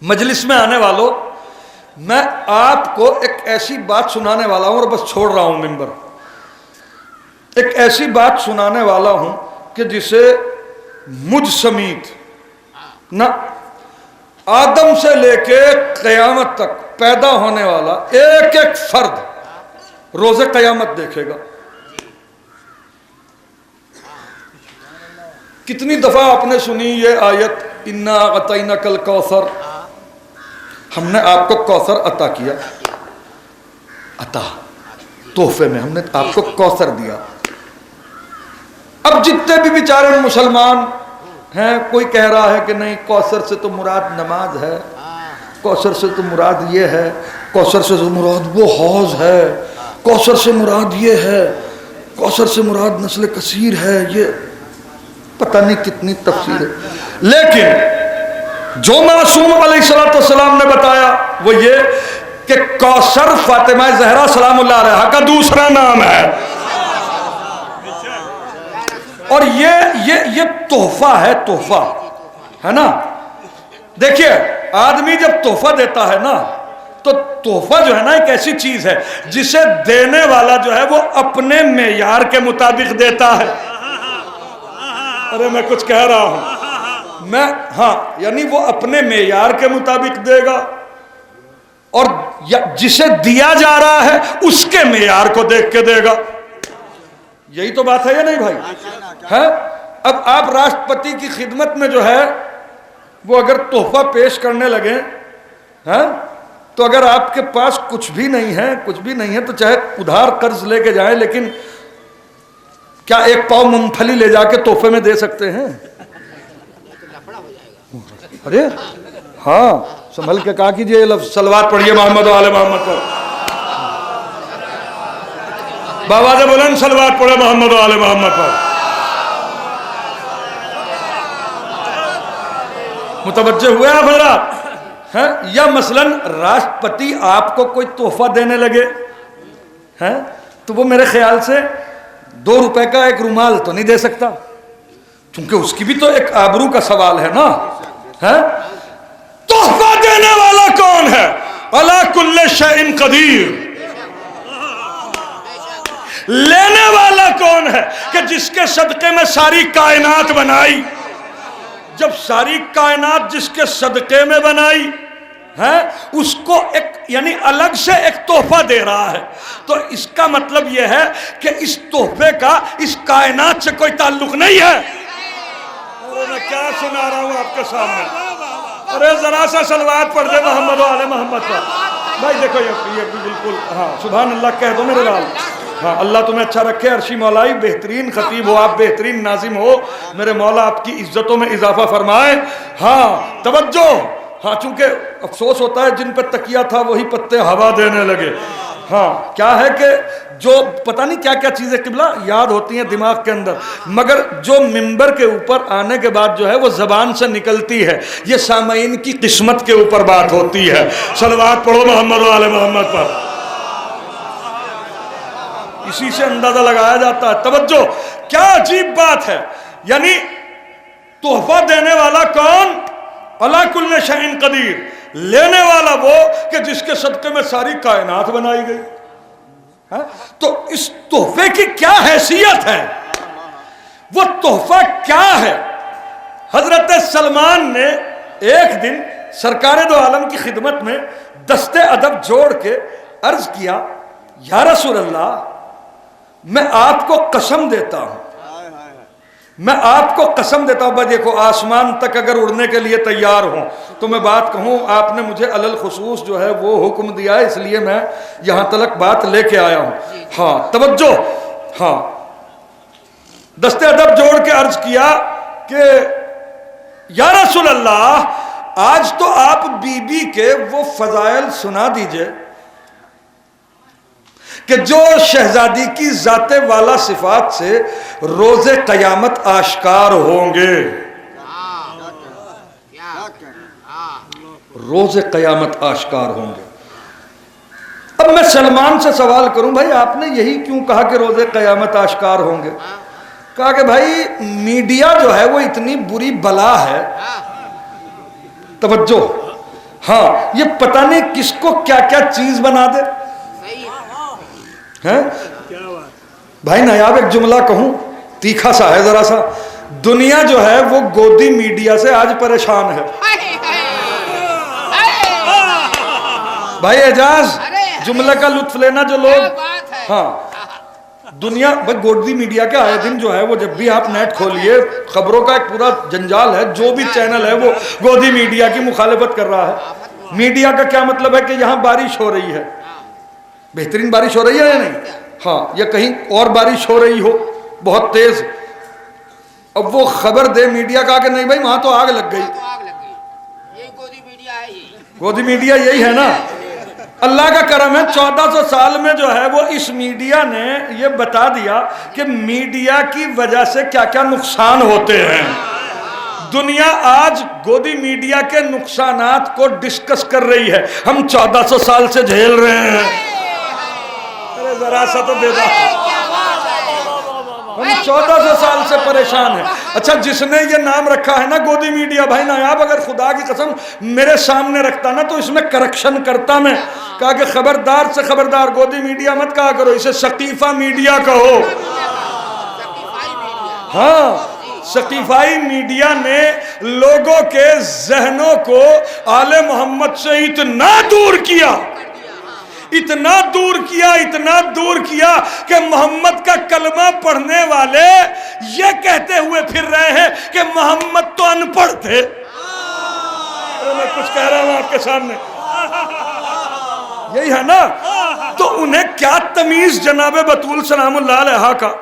مجلس میں آنے والوں، میں آپ کو ایک ایسی بات سنانے والا ہوں اور بس چھوڑ رہا ہوں منبر. ایک ایسی بات سنانے والا ہوں کہ جسے مجھ سمیت نہ آدم سے لے کے قیامت تک پیدا ہونے والا ایک ایک فرد روز قیامت دیکھے گا. کتنی دفعہ آپ نے سنی یہ آیت، انا اعطیناک الکوثر، ہم نے آپ کو کوثر عطا کیا. عطا تحفے میں ہم نے آپ کو کوثر دیا. اب جتنے بھی بیچارے مسلمان ہیں، کوئی کہہ رہا ہے کہ نہیں کوثر سے تو مراد نماز ہے، کوثر سے تو مراد یہ ہے، کوثر سے تو مراد وہ حوض ہے، کوثر سے مراد یہ ہے، کوثر سے مراد نسل کثیر ہے، یہ پتہ نہیں کتنی تفسیر ہے. لیکن جو معصوم علیہ السلام نے بتایا وہ یہ کہ کوثر فاطمہ زہرا سلام اللہ علیہا کا دوسرا نام ہے. اور یہ تحفہ ہے، تحفہ ہے نا. دیکھیے آدمی جب تحفہ دیتا ہے نا تو تحفہ جو ہے نا ایک ایسی چیز ہے جسے دینے والا جو ہے وہ اپنے معیار کے مطابق دیتا ہے. ارے میں کچھ کہہ رہا ہوں ہاں یعنی وہ اپنے معیار کے مطابق دے گا اور جسے دیا جا رہا ہے اس کے معیار کو دیکھ کے دے گا. یہی تو بات ہے یا نہیں بھائی؟ ہے. اب آپ راشٹرپتی کی خدمت میں جو ہے وہ اگر تحفہ پیش کرنے لگیں تو اگر آپ کے پاس کچھ بھی نہیں ہے تو چاہے ادھار قرض لے کے جائیں، لیکن کیا ایک پاؤ مونگ پھلی لے جا کے تحفے میں دے سکتے ہیں؟ ارے ہاں سنبھل کے کہا کیجئے لفظ. صلوات پڑھیے محمد و آل محمد پر. باواز بلند صلوات پڑھے محمد و آل محمد پر. متوجہ ہوئے آپ حضرات؟ یا مثلا راشٹرپتی آپ کو کوئی تحفہ دینے لگے تو وہ میرے خیال سے 2 روپے کا ایک رومال تو نہیں دے سکتا. چونکہ اس کی بھی تو ایک آبرو کا سوال ہے نا. تحفہ دینے والا کون ہے؟ علی کل شیء قدیر. لینے والا کون ہے؟ کہ جس کے صدقے میں ساری کائنات بنائی. جب ساری کائنات جس کے صدقے میں بنائی ہے اس کو ایک یعنی الگ سے ایک تحفہ دے رہا ہے. تو اس کا مطلب یہ ہے کہ اس تحفے کا اس کائنات سے کوئی تعلق نہیں ہے. میں کیا سنا رہا ہوں آپ کے سامنے. ارے ذرا سا صلوات پڑھ دے محمد و آل محمد پر. بھائی دیکھو یہ بالکل ہاں سبحان اللہ کہہ دو میرے لال. ہاں اللہ تمہیں اچھا رکھے. عرشی مولائی بہترین خطیب ہو آپ, بہترین ناظم ہو. میرے مولا آپ کی عزتوں میں اضافہ فرمائے. ہاں توجہ. ہاں چونکہ افسوس ہوتا ہے جن پہ تکیہ تھا وہی پتے ہوا دینے لگے. ہاں کیا ہے کہ جو پتہ نہیں کیا کیا چیزیں قبلہ یاد ہوتی ہیں دماغ کے اندر, مگر جو ممبر کے اوپر آنے کے بعد جو ہے وہ زبان سے نکلتی ہے یہ سامعین کی قسمت کے اوپر بات ہوتی ہے. صلوات پڑھو محمد و آل محمد پر. اسی سے اندازہ لگایا جاتا ہے. توجہ کیا عجیب بات ہے. یعنی تحفہ دینے والا کون؟ علی کل شیء قدیر. لینے والا وہ کہ جس کے صدقے میں ساری کائنات بنائی گئی. تو اس تحفے کی کیا حیثیت ہے؟ وہ تحفہ کیا ہے؟ حضرت سلمان نے ایک دن سرکار دو عالم کی خدمت میں دست ادب جوڑ کے عرض کیا یا رسول اللہ میں آپ کو قسم دیتا ہوں, میں آپ کو قسم دیتا ہوں. بھائی دیکھو آسمان تک اگر اڑنے کے لیے تیار ہوں تو میں بات کہوں, آپ نے مجھے علی الخصوص جو ہے وہ حکم دیا ہے اس لیے میں یہاں تلک بات لے کے آیا ہوں. ہاں توجہ. ہاں دست ادب جوڑ کے عرض کیا کہ یا رسول اللہ آج تو آپ بی بی کے وہ فضائل سنا دیجئے کہ جو شہزادی کی ذات والا صفات سے روز قیامت آشکار ہوں گے. روز قیامت آشکار ہوں گے. اب میں سلمان سے سوال کروں بھائی آپ نے یہی کیوں کہا کہ روز قیامت آشکار ہوں گے؟ کہا کہ بھائی میڈیا جو ہے وہ اتنی بری بلا ہے. توجہ. ہاں یہ پتہ نہیں کس کو کیا کیا چیز بنا دے. بھائی نایاب ایک جملہ کہوں تیکھا سا ہے ذرا سا. دنیا جو ہے وہ گودی میڈیا سے آج پریشان ہے. بھائی اعجاز جملے کا لطف لینا جو لوگ. ہاں دنیا بھائی گودی میڈیا کے آئے دن جو ہے وہ جب بھی آپ نیٹ کھولیے خبروں کا ایک پورا جنجال ہے. جو بھی چینل ہے وہ گودی میڈیا کی مخالفت کر رہا ہے. میڈیا کا کیا مطلب ہے کہ یہاں بارش ہو رہی ہے, بہترین بارش ہو رہی ہے یا نہیں, ہاں یا کہیں اور بارش ہو رہی ہو بہت تیز, اب وہ خبر دے میڈیا کا کہ نہیں بھائی وہاں تو آگ لگ گئی. گودی میڈیا یہی ہے نا. اللہ کا کرم ہے 1400 سال میں جو ہے وہ اس میڈیا نے یہ بتا دیا کہ میڈیا کی وجہ سے کیا کیا نقصان ہوتے ہیں. دنیا آج گودی میڈیا کے نقصانات کو ڈسکس کر رہی ہے. ہم 1400 سال سے جھیل رہے ہیں. ذرا سا تو دے دا. ہم 1400 سال سے پریشان ہیں. اچھا جس نے یہ نام رکھا ہے نا گودی میڈیا, بھائی نایاب اگر خدا کی قسم میرے سامنے رکھتا نا تو اس میں کریکشن کرتا. میں کہا کہ خبردار سے خبردار گودی میڈیا مت کہا کرو, اسے ثقیفہ میڈیا کہو. ہاں ثقیفائی میڈیا نے لوگوں کے ذہنوں کو آل محمد سے اتنا دور کیا, اتنا دور کیا کہ محمد کا کلمہ پڑھنے والے یہ کہتے ہوئے پھر رہے ہیں کہ محمد تو ان پڑھ تھے. میں کچھ کہہ رہا ہوں آپ کے سامنے, یہی ہے نا. تو انہیں کیا تمیز جناب بطول سلام اللہ علیہ کا,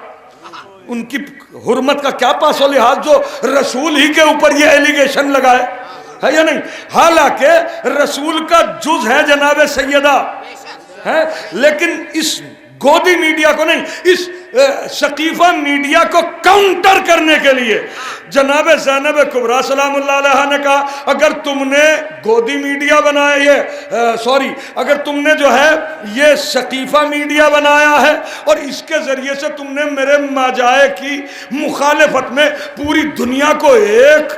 ان کی حرمت کا کیا پاس و لحاظ جو رسول ہی کے اوپر یہ ایلیگیشن لگائے ہے یا نہیں. حالانکہ رسول کا جز ہے جناب سیدہ ہے, لیکن اس گودی میڈیا کو نہیں, اس سقیفہ میڈیا کو کاؤنٹر کرنے کے لیے جناب زینب کبریٰ سلام اللہ علیہ نے کہا اگر تم نے گودی میڈیا بنایا ہے، اگر تم نے جو ہے یہ سقیفہ میڈیا بنایا ہے اور اس کے ذریعے سے تم نے میرے ماجائے کی مخالفت میں پوری دنیا کو ایک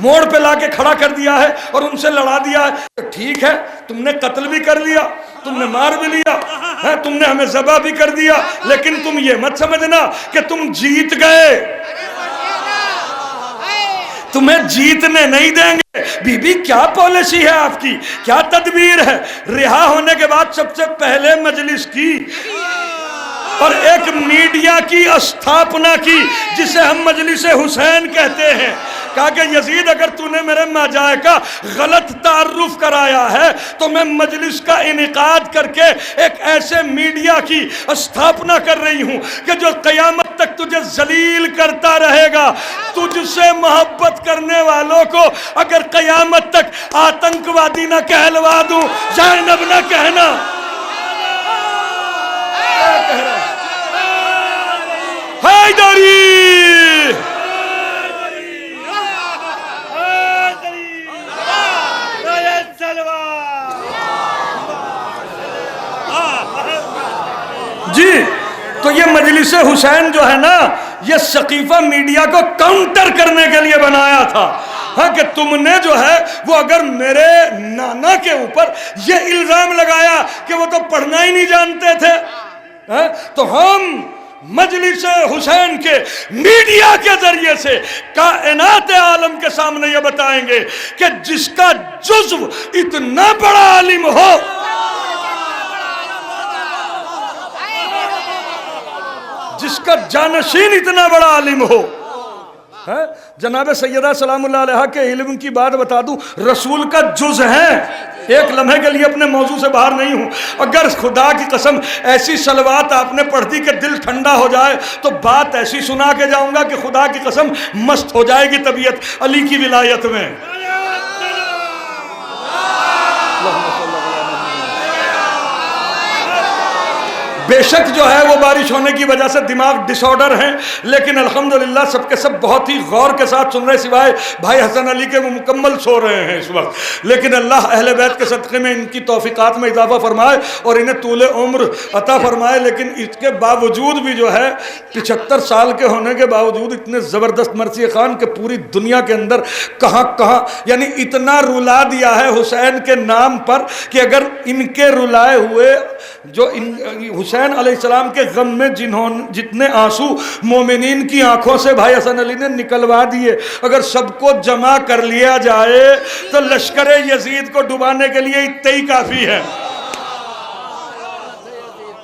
موڑ پہ لا کے کھڑا کر دیا ہے اور ان سے لڑا دیا ہے، تو ٹھیک ہے، تم نے قتل بھی کر لیا، تم نے مار بھی لیا ہے، تم نے ہمیں ذبح بھی کر دیا، لیکن تم یہ مت سمجھنا کہ تم جیت گئے، تمہیں جیتنے نہیں دیں گے۔ بی بی کیا پالیسی ہے آپ کی، کیا تدبیر ہے؟ رہا ہونے کے بعد سب سے پہلے مجلس کی اور ایک میڈیا کی استھاپنا کی جسے ہم مجلس حسین کہتے ہیں۔ کہا کہ یزید اگر تو نے میرے ماجائے کا غلط تعارف کرایا ہے تو میں مجلس کا انعقاد کر کے ایک ایسے میڈیا کی استھاپنا کر رہی ہوں کہ جو قیامت تک تجھے ذلیل کرتا رہے گا۔ تجھ سے محبت کرنے والوں کو اگر قیامت تک آتنکوادی نہ کہلوا دوں، زینب نہ کہنا۔ حیدری جی، تو یہ مجلس حسین جو ہے نا، یہ سقیفہ میڈیا کو کاؤنٹر کرنے کے لیے بنایا تھا، ہاں، کہ تم نے جو ہے وہ اگر میرے نانا کے اوپر یہ الزام لگایا کہ وہ تو پڑھنا ہی نہیں جانتے تھے، تو ہم مجلس حسین کے میڈیا کے ذریعے سے کائنات عالم کے سامنے یہ بتائیں گے کہ جس کا جزو اتنا بڑا عالم ہو، جس کا جانشین اتنا بڑا عالم ہو۔ جناب سیدہ سلام اللہ علیہ کے علم کی بات بتا دوں، رسول کا جز ہے، ایک لمحے کے لیے اپنے موضوع سے باہر نہیں ہوں۔ اگر خدا کی قسم ایسی صلوات آپ نے پڑھ دی کہ دل ٹھنڈا ہو جائے تو بات ایسی سنا کے جاؤں گا کہ خدا کی قسم مست ہو جائے گی طبیعت علی کی ولایت میں۔ بے شک جو ہے وہ بارش ہونے کی وجہ سے دماغ ڈس آرڈر ہیں، لیکن الحمدللہ سب کے سب بہت ہی غور کے ساتھ سن رہے، سوائے بھائی حسن علی کے وہ مکمل سو رہے ہیں اس وقت۔ لیکن اللہ اہل بیت کے صدقے میں ان کی توفیقات میں اضافہ فرمائے اور انہیں طول عمر عطا فرمائے۔ لیکن اس کے باوجود بھی جو ہے 75 سال کے ہونے کے باوجود اتنے زبردست مرثیہ خان کہ پوری دنیا کے اندر کہاں کہاں یعنی اتنا رلا دیا ہے حسین کے نام پر کہ اگر ان کے رلائے ہوئے جو حسین علیہ السلام کے غم میں جتنے آنسو مومنین کی آنکھوں سے بھائی حسن علی نے نکلوا دیے، اگر سب کو جمع کر لیا جائے تو لشکر یزید کو ڈبانے کے لیے اتنا ہی کافی ہے۔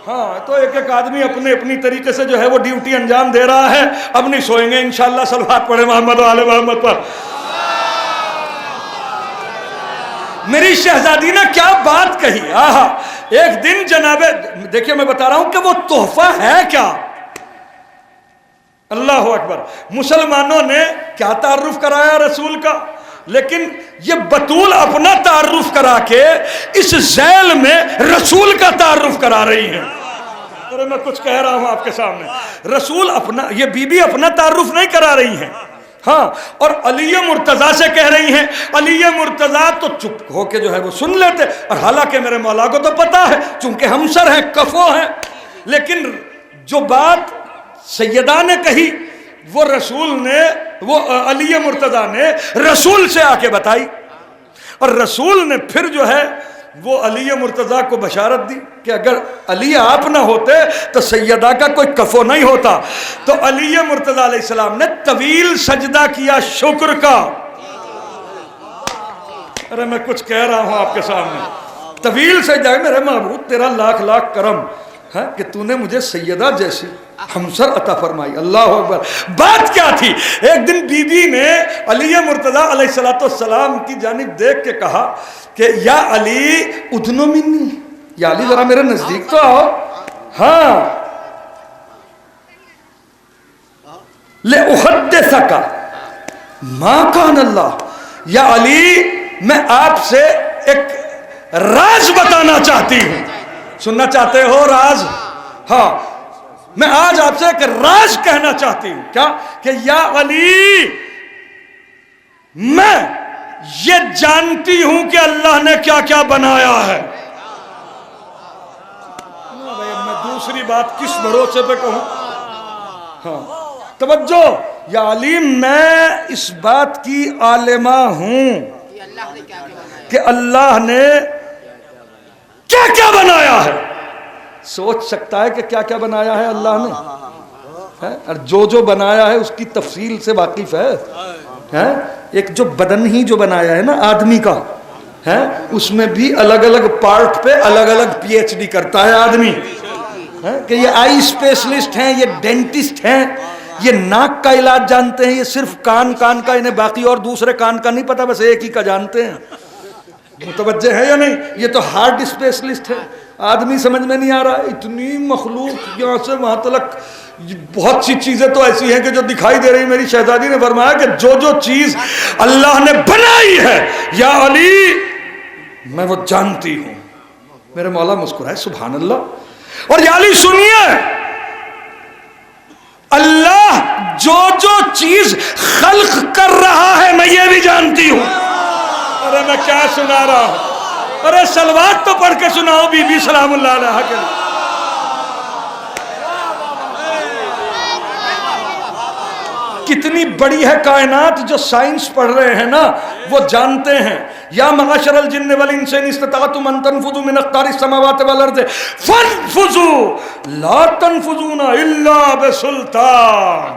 ہاں، تو ایک ایک آدمی اپنی طریقے سے جو ہے وہ ڈیوٹی انجام دے رہا ہے۔ اب نہیں سوئیں گے انشاءاللہ، صلوات پڑھیں محمد و آل محمد پر۔ میری شہزادی نے کیا بات کہی، آہا! ایک دن جناب، دیکھیں میں بتا رہا ہوں کہ وہ تحفہ ہے کیا۔ اللہ اکبر، مسلمانوں نے کیا تعارف کرایا رسول کا، لیکن یہ بطول اپنا تعارف کرا کے اس ذیل میں رسول کا تعارف کرا رہی ہیں۔ ارے میں کچھ کہہ رہا ہوں آپ کے سامنے، رسول اپنا، یہ بی بی اپنا تعارف نہیں کرا رہی ہیں، ہاں، اور علی مرتضیٰ سے کہہ رہی ہیں۔ علی مرتضیٰ تو چپ ہو کے جو ہے وہ سن لیتے، اور حالانکہ میرے مولا کو تو پتا ہے چونکہ ہمسر ہیں، کفو ہیں، لیکن جو بات سیدہ نے کہی وہ رسول نے، وہ علی مرتضیٰ نے رسول سے آ کے بتائی، اور رسول نے پھر جو ہے وہ علی مرتضیٰ کو بشارت دی کہ اگر علی آپ نہ ہوتے تو سیدہ کا کوئی کفو نہیں ہوتا۔ تو علی مرتضیٰ علیہ السلام نے طویل سجدہ کیا شکر کا۔ ارے میں کچھ کہہ رہا ہوں آپ کے سامنے، طویل سجدہ، میرے معبود تیرا لاکھ لاکھ کرم ہے کہ تو نے مجھے سیدہ جیسی ہمسر عطا فرمائی۔ اللہ اکبر۔ بات کیا تھی؟ ایک دن بی بی نے علی مرتضیٰ علیہ السلام کی جانب دیکھ کے کہا کہ یا علی ادنو منی، یا علی ذرا میرے نزدیک تو آؤ، ہاں، لِأُحَدِّثَكَ مَا كَانَ اللَّهُ، یا علی میں آپ سے ایک راز بتانا چاہتی ہوں۔ سننا چاہتے ہو راز؟ ہاں، میں آج آپ سے ایک راز کہنا چاہتی ہوں، کیا کہ یا علی، میں یہ جانتی ہوں کہ اللہ نے کیا کیا بنایا ہے۔ میں دوسری بات کس بھروسے پہ کہوں؟ ہاں توجہ، یا علی میں اس بات کی عالمہ ہوں کہ اللہ نے کیا کیا بنایا ہے۔ سوچ سکتا ہے کہ کیا کیا بنایا ہے اللہ نے، اور جو بنایا ہے اس کی تفصیل سے واقف ہے۔ ایک جو بدن ہی جو بنایا ہے نا آدمی کا، اس میں بھی الگ الگ پارٹ پہ الگ الگ پی ایچ ڈی کرتا ہے آدمی، کہ یہ آئی اسپیشلسٹ ہیں، یہ ڈینٹسٹ ہیں، یہ ناک کا علاج جانتے ہیں، یہ صرف کان کا، انہیں باقی اور دوسرے کان کا نہیں پتا، بس ایک ہی کا جانتے ہیں۔ متوجہ ہے یا نہیں؟ یہ تو ہارٹ اسپیشلسٹ ہے، آدمی سمجھ میں نہیں آ رہا، اتنی مخلوق یہاں سے وہاں تلک، بہت سی چیزیں تو ایسی ہیں کہ جو دکھائی دے رہی۔ میری شہزادی نے فرمایا کہ جو چیز اللہ نے بنائی ہے یا علی میں وہ جانتی ہوں۔ میرے مولا مسکرائے، سبحان اللہ۔ اور یا علی سنیے، اللہ جو چیز خلق کر رہا ہے میں یہ بھی جانتی ہوں۔ ارے میں کیا سنا رہا ہوں؟ ارے صلوات تو پڑھ کے سناؤ بی بی سلام اللہ علیہا کے۔ کتنی بڑی ہے کائنات، جو سائنس پڑھ رہے ہیں نا وہ جانتے ہیں۔ یا معاشر الجن والانس ان استطعتم ان تنفذوا من اقطار السماوات والارض فانفذوا لا تنفذون الا بسلطان۔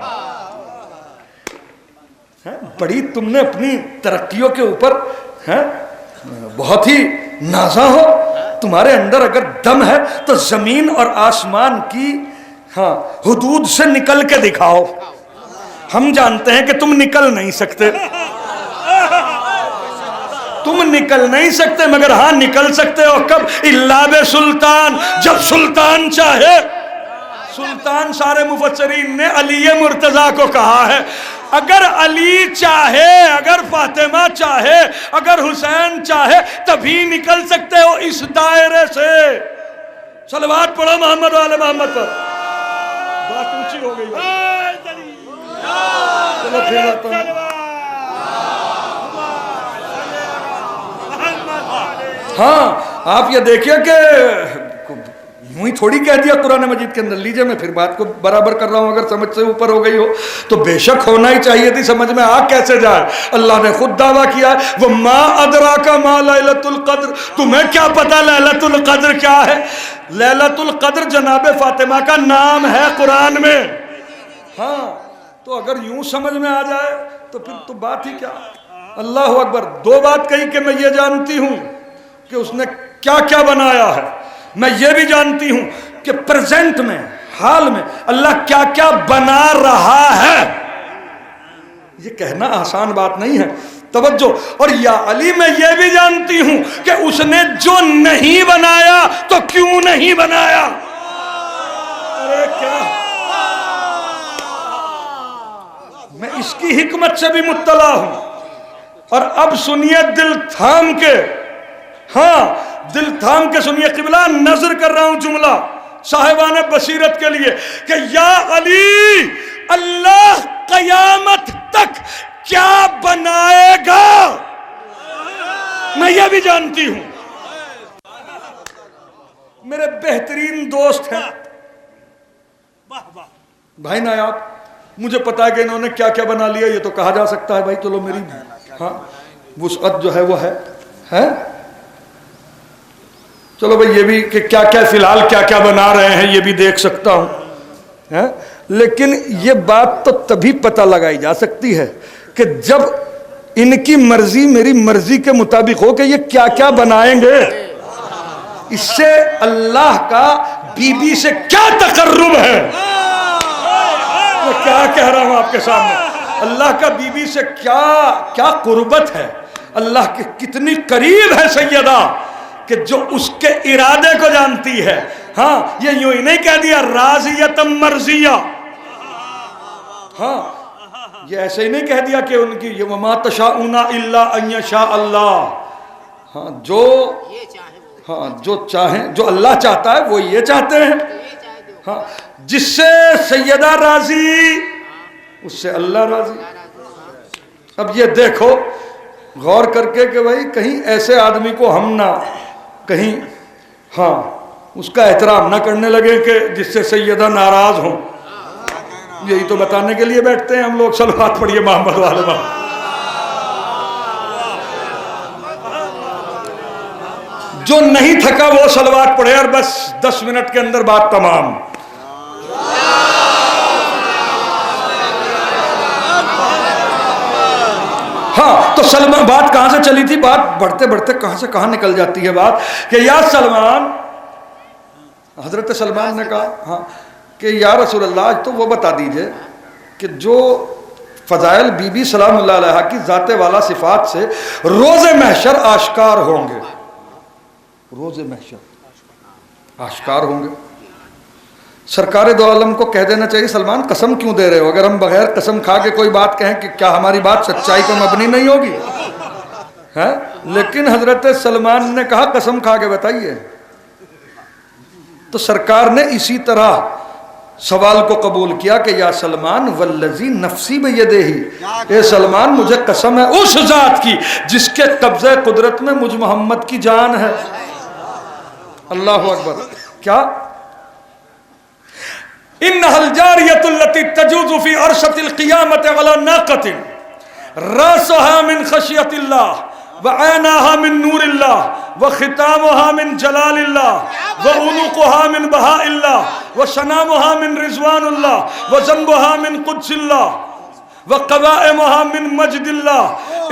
بڑی تم نے اپنی ترقیوں کے اوپر بہت ہی نازا ہو، تمہارے اندر اگر دم ہے تو زمین اور آسمان کی حدود سے نکل کے دکھاؤ۔ ہم جانتے ہیں کہ تم نکل نہیں سکتے، تم نکل نہیں سکتے، مگر ہاں نکل سکتے ہو کب؟ الا بسلطان، جب سلطان چاہے۔ سلطان سارے مفسرین نے علی مرتضیٰ کو کہا ہے۔ اگر علی چاہے، اگر فاطمہ چاہے، اگر حسین چاہے تبھی نکل سکتے ہو اس دائرے سے۔ صلوات پڑھو محمد وعلی محمد پر۔ بات اونچی ہو گئی ہے۔ چلو پھر آتا ہوں۔ ہاں آپ یہ دیکھیں کہ یوں ہی تھوڑی کہہ دیا قرآن مجید کے اندر۔ لیجئے میں پھر بات کو برابر کر رہا ہوں، اگر سمجھ سے اوپر ہو گئی ہو تو بے شک ہونا ہی چاہیے تھی، سمجھ میں آ کیسے جائے۔ اللہ نے خود دعویٰ کیا ہے وَمَا أَدْرَاكَ مَا لَيْلَةُ الْقَدْرِ، تمہیں کیا پتا لیلۃ القدر کیا ہے؟ لیلۃ القدر جناب فاطمہ کا نام ہے قرآن میں۔ ہاں تو اگر یوں سمجھ میں آ جائے تو پھر تو بات ہی کیا۔ اللہ اکبر۔ دو بات کہی کہ میں یہ جانتی ہوں کہ اس نے کیا کیا بنایا ہے، میں یہ بھی جانتی ہوں کہ پریزنٹ میں، حال میں اللہ کیا کیا بنا رہا ہے۔ یہ کہنا آسان بات نہیں ہے، توجہ۔ اور یا علی میں یہ بھی جانتی ہوں کہ اس نے جو نہیں بنایا تو کیوں نہیں بنایا۔ ارے کیا، میں اس کی حکمت سے بھی مطلع ہوں۔ اور اب سنیے دل تھام کے، دل تھام کے سنیے، قبلہ نظر کر رہا ہوں جملہ صاحبان بصیرت کے لیے کہ یا علی اللہ قیامت تک کیا بنائے گا میں یہ بھی جانتی ہوں۔ میرے بہترین دوست ہیں بھائی نایاب، مجھے پتا ہے کہ انہوں نے کیا کیا بنا لیا۔ یہ تو کہا جا سکتا ہے بھائی چلو میری وسعت جو ہے وہ ہے، چلو بھائی یہ بھی کہ کیا کیا فی الحال کیا کیا بنا رہے ہیں یہ بھی دیکھ سکتا ہوں، لیکن یہ بات تو تبھی پتہ لگائی جا سکتی ہے کہ جب ان کی مرضی میری مرضی کے مطابق ہو کہ یہ کیا کیا بنائیں گے۔ اس سے اللہ کا بی بی سے کیا تقرب ہے، میں کیا کہہ رہا ہوں آپ کے سامنے۔ اللہ کا بی بی سے کیا قربت ہے، اللہ کے کتنی قریب ہے سیدہ کہ جو اس کے ارادے کو جانتی ہے۔ ہاں یہ یوں ہی نہیں کہہ دیا راضیتم مرضیہ، یہ ایسے ہی نہیں کہہ دیا کہ ان کی یہ وما تشاءون الا ان یشاء اللہ۔ جو چاہیں، جو اللہ چاہتا ہے وہ یہ چاہتے ہیں۔ جس سے سیدہ راضی اس سے اللہ راضی۔ اب یہ دیکھو غور کر کے کہ بھائی کہیں ایسے آدمی کو ہم نہ کہیں ہاں اس کا احترام نہ کرنے لگے کہ جس سے سیدہ ناراض ہوں۔ یہی تو بتانے کے لیے بیٹھتے ہیں ہم لوگ، صلوات پڑھیے محمد والے محمد۔ جو نہیں تھکا وہ صلوات پڑھے اور بس 10 منٹ کے اندر بات تمام۔ ہاں تو سلمان بات کہاں سے چلی تھی؟ بات بڑھتے بڑھتے کہاں سے کہاں نکل جاتی ہے بات کہ یا سلمان، حضرت سلمان نے کہا ہاں کہ یا رسول اللہ تو وہ بتا دیجئے کہ جو فضائل بی بی سلام اللہ علیہ کی ذات والا صفات سے روز محشر آشکار ہوں گے، روز محشر آشکار ہوں گے۔ سرکار دو عالم کو کہہ دینا چاہیے سلمان قسم کیوں دے رہے ہو؟ اگر ہم بغیر قسم کھا کے کوئی بات کہیں کہ کیا ہماری بات سچائی پر مبنی نہیں ہوگی؟ ہے لیکن حضرت سلمان نے کہا قسم کھا کے بتائیے۔ تو سرکار نے اسی طرح سوال کو قبول کیا کہ یا سلمان والذی نفسی بیدہ، اے سلمان مجھے قسم ہے اس ذات کی جس کے قبضہ قدرت میں مجھ محمد کی جان ہے۔ اللہ اکبر۔ کیا؟ انہا الجاریۃ التی تجوز فی عرصۃ القیامۃ علی ناقۃ راسها من خشیۃ اللہ وعیناها من نور اللہ وختامها من جلال اللہ وعنقها من بہاء اللہ وسنامها من رضوان اللہ وذنبها من قدس اللہ وقوائمها من مجد اللہ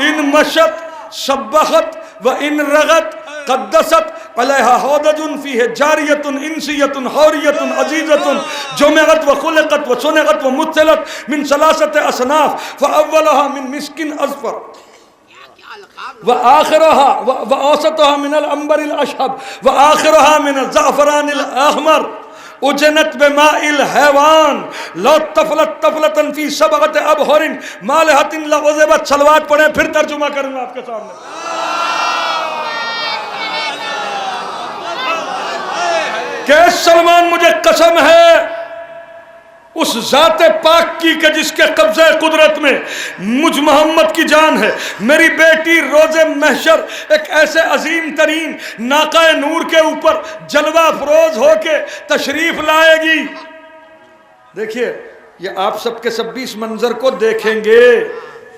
ان مشت سبحت وان رغت قدست علیہا حودج فیہ جاریۃ انسیۃ حوریۃ عزیزۃ جمعت وخلقت وصنعت ومثلت من ثلاثۃ اصناف فاولها من مسک اصفر وآخرها وأوسطها من العنبر الأشهب وآخرها من الزعفران الأحمر اجنت بماء الحیوان لو طفلت طفلتا فی 7 ابحر مالحت لعذبت۔ صلوات پڑھیں پھر ترجمہ کروں گا آپ کے سامنے۔ کہ سلمان مجھے قسم ہے اس ذات پاک کی کہ جس کے قبضہ قدرت میں مجھ محمد کی جان ہے، میری بیٹی روز محشر ایک ایسے عظیم ترین ناقہ نور کے اوپر جلوہ افروز ہو کے تشریف لائے گی۔ دیکھیے یہ آپ سب کے سب بھی اس منظر کو دیکھیں گے،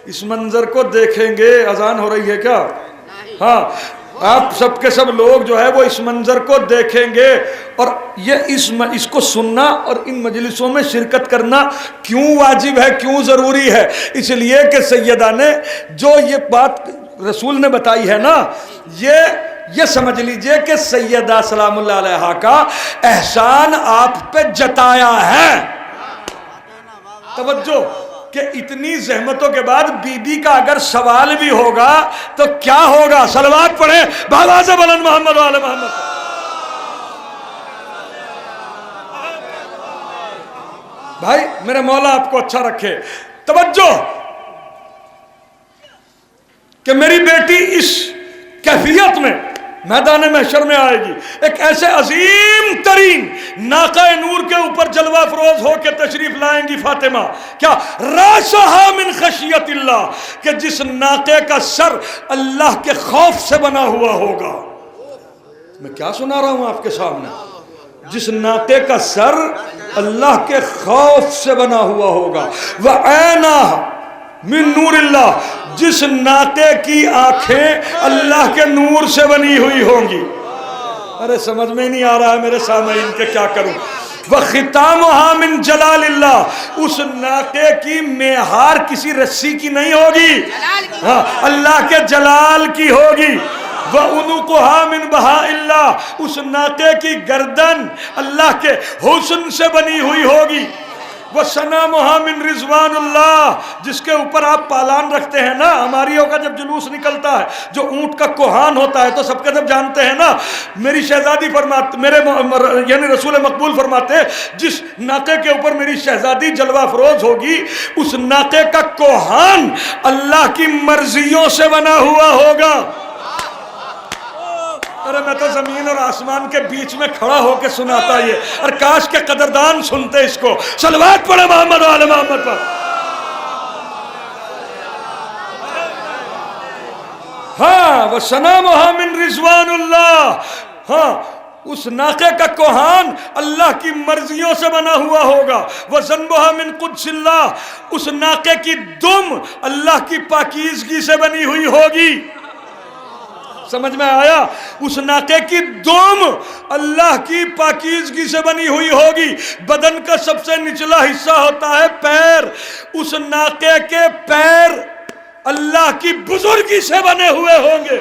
اس منظر کو دیکھیں گے۔ اذان ہو رہی ہے کیا؟ ہاں آپ سب کے سب لوگ جو ہے وہ اس منظر کو دیکھیں گے۔ اور یہ اس کو سننا اور ان مجلسوں میں شرکت کرنا کیوں واجب ہے، کیوں ضروری ہے؟ اس لیے کہ سیدہ نے جو یہ بات رسول نے بتائی ہے نا، یہ سمجھ لیجئے کہ سیدہ سلام اللہ علیہا کا احسان آپ پہ جتایا ہے۔ توجہ کہ اتنی زحمتوں کے بعد بی بی کا اگر سوال بھی ہوگا تو کیا ہوگا؟ صلوات پڑھیں بآواز بلند محمد والے محمد۔ بھائی میرے مولا آپ کو اچھا رکھے۔ توجہ کہ میری بیٹی اس کیفیت میں میدان محشر میں آئے گی، ایک ایسے عظیم ترین ناقہ نور کے اوپر جلوہ افروز ہو کے تشریف لائیں گی فاطمہ۔ کیا؟ راسہا من خشیت اللہ، کہ جس ناقے کا سر اللہ کے خوف سے بنا ہوا ہوگا۔ میں کیا سنا رہا ہوں آپ کے سامنے؟ جس ناقے کا سر اللہ کے خوف سے بنا ہوا ہوگا۔ وَعَيْنَاهَا من نور اللہ، جس ناقے کی آنکھیں اللہ کے نور سے بنی ہوئی ہوں گی۔ ارے سمجھ میں نہیں آ رہا ہے میرے سامعین کہ کیا کروں۔ وَخِتَامُهَا مِن جَلَالِ اللَّهِ، اس ناقے کی مہار کسی رسی کی نہیں ہوگی، ہاں اللہ کے جلال کی ہوگی۔ وَعُنُقُهَا مِن بَهَاءِ اللَّهِ، اس ناقے کی گردن اللہ کے حسن سے بنی ہوئی ہوگی۔ وَسَنَامُهَا مِن رِضْوَانِ اللَّهِ، جس کے اوپر آپ پالان رکھتے ہیں نا، ہماریوں کا جب جلوس نکلتا ہے جو اونٹ کا کوہان ہوتا ہے تو سب کے جب جانتے ہیں نا، میری شہزادی فرماتے، یعنی رسول مقبول فرماتے جس ناقے کے اوپر میری شہزادی جلوہ افروز ہوگی اس ناقے کا کوہان اللہ کی مرضیوں سے بنا ہوا ہوگا۔ ارے میں تو زمین اور آسمان کے بیچ میں کھڑا ہو کے سناتا یہ، اور کاش کے قدردان سنتے اس کو۔ صلوات پڑھے محمد و آل محمد پر۔ ہاں وَسَنَامُهَا مِن رضوان اللہ، ہاں اس ناقے کا کوہان اللہ کی مرضیوں سے بنا ہوا ہوگا۔ وَزَنْبُهَا مِن قُدْسِ اللہ، اس ناقے کی دم اللہ کی پاکیزگی سے بنی ہوئی ہوگی۔ سمجھ میں آیا؟ اس ناقے کی دم اللہ کی پاکیزگی سے بنی ہوئی ہوگی۔ بدن کا سب سے نچلا حصہ ہوتا ہے پیر، اس ناقے کے پیر اللہ کی بزرگی سے بنے ہوئے ہوں گے۔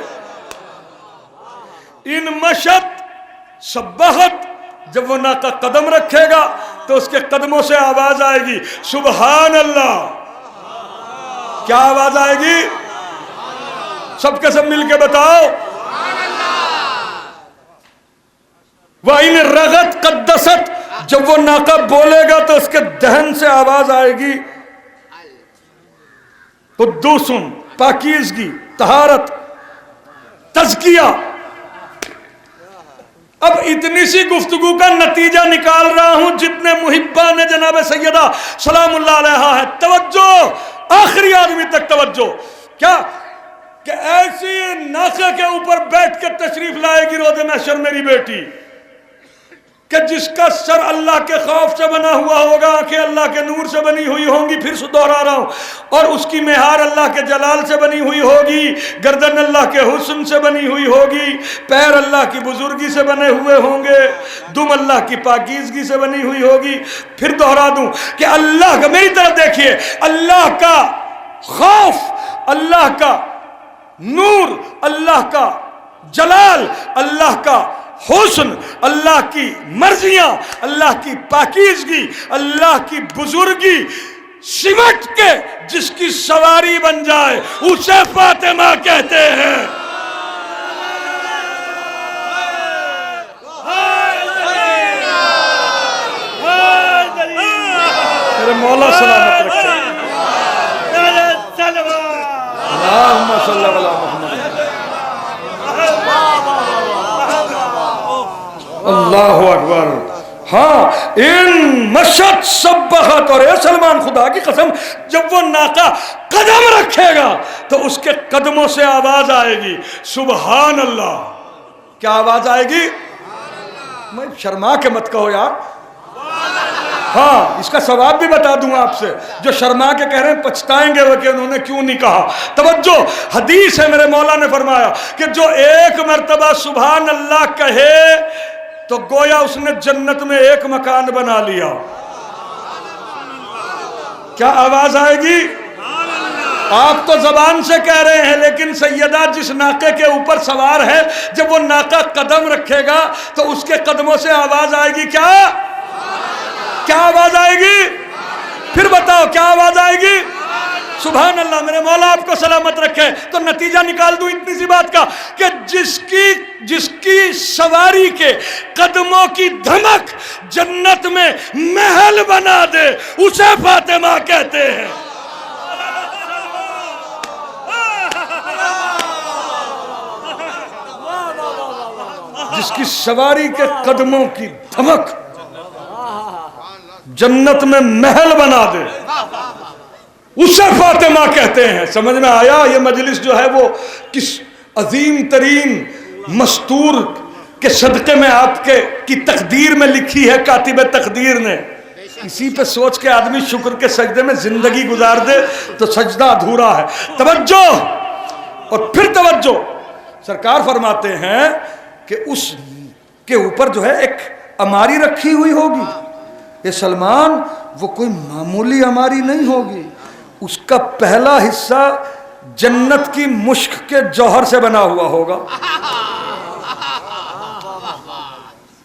ان مشت سبحت، جب وہ ناقہ قدم رکھے گا تو اس کے قدموں سے آواز آئے گی سبحان اللہ۔ کیا آواز آئے گی؟ سب کے سب مل کے بتاؤ۔ وَإِنِ رَغَتْ قَدَّسَتْ، جب وہ ناقہ بولے گا تو اس کے دہن سے آواز آئے گی قدوس، پاکیزگی، طہارت، تزکیہ۔ اب اتنی سی گفتگو کا نتیجہ نکال رہا ہوں، جتنے محبان جناب سیدہ سلام اللہ علیہا ہے۔ توجہ، آخری آدمی تک توجہ۔ کیا کہ ایسی ناقے کے اوپر بیٹھ کے تشریف لائے گی روز محشر میری بیٹی، کہ جس کا سر اللہ کے خوف سے بنا ہوا ہوگا، آنکھیں اللہ کے نور سے بنی ہوئی ہوں گی، پھر سے دوہرا رہا ہوں، اور اس کی مہار اللہ کے جلال سے بنی ہوئی ہوگی، گردن اللہ کے حسن سے بنی ہوئی ہوگی، پیر اللہ کی بزرگی سے بنے ہوئے ہوں گے، دم اللہ کی پاکیزگی سے بنی ہوئی ہوگی۔ پھر دوہرا دوں کہ اللہ کا، میری طرف دیکھیے، اللہ کا خوف، اللہ کا نور، اللہ کا جلال، اللہ کا حسن، اللہ کی مرضیاں، اللہ کی پاکیزگی، اللہ کی بزرگی سمٹ کے جس کی سواری بن جائے اسے فاطمہ کہتے ہیں۔ میرے مولا سلامت رکھے۔ اللہم صلی علی محمد۔ اللہ اکبر۔ ہاں ان مشت سبحت، اور اے سلمان خدا کی قسم، جب وہ ناقہ قدم رکھے گا تو اس کے قدموں سے آواز آئے گی سبحان اللہ۔ کیا آواز آئے گی؟ میں شرما کے مت کہو یار۔ ہاں اس کا ثواب بھی بتا دوں آپ سے، جو شرما کے کہہ رہے ہیں پچھتائیں گے وہ کہ انہوں نے کیوں نہیں کہا۔ توجہ، حدیث ہے، میرے مولا نے فرمایا کہ جو ایک مرتبہ سبحان اللہ کہے تو گویا اس نے جنت میں ایک مکان بنا لیا۔ کیا آواز آئے گی؟ آپ تو زبان سے کہہ رہے ہیں، لیکن سیدہ جس ناقے کے اوپر سوار ہے، جب وہ ناقہ قدم رکھے گا تو اس کے قدموں سے آواز آئے گی کیا؟ کیا آواز آئے گی؟ پھر بتاؤ کیا آواز آئے گی؟ سبحان اللہ۔ میرے مولا آپ کو سلامت رکھے۔ تو نتیجہ نکال دوں اتنی سی بات کا کہ جس کی سواری کے قدموں کی دھمک جنت میں محل بنا دے اسے فاطمہ کہتے ہیں۔ جس کی سواری کے قدموں کی دھمک جنت میں محل بنا دے اسے فاطمہ کہتے ہیں۔ سمجھ میں آیا؟ یہ مجلس جو ہے وہ کس عظیم ترین مستور کے صدقے میں آپ کی تقدیر میں لکھی ہے کاتب تقدیر نے۔ اسی پہ سوچ کے آدمی شکر کے سجدے میں زندگی گزار دے تو سجدہ ادھورا ہے۔ توجہ، اور پھر توجہ، سرکار فرماتے ہیں کہ اس کے اوپر جو ہے ایک اماری رکھی ہوئی ہوگی۔ یہ سلمان، وہ کوئی معمولی اماری نہیں ہوگی، اس کا پہلا حصہ جنت کی مشک کے جوہر سے بنا ہوا ہوگا۔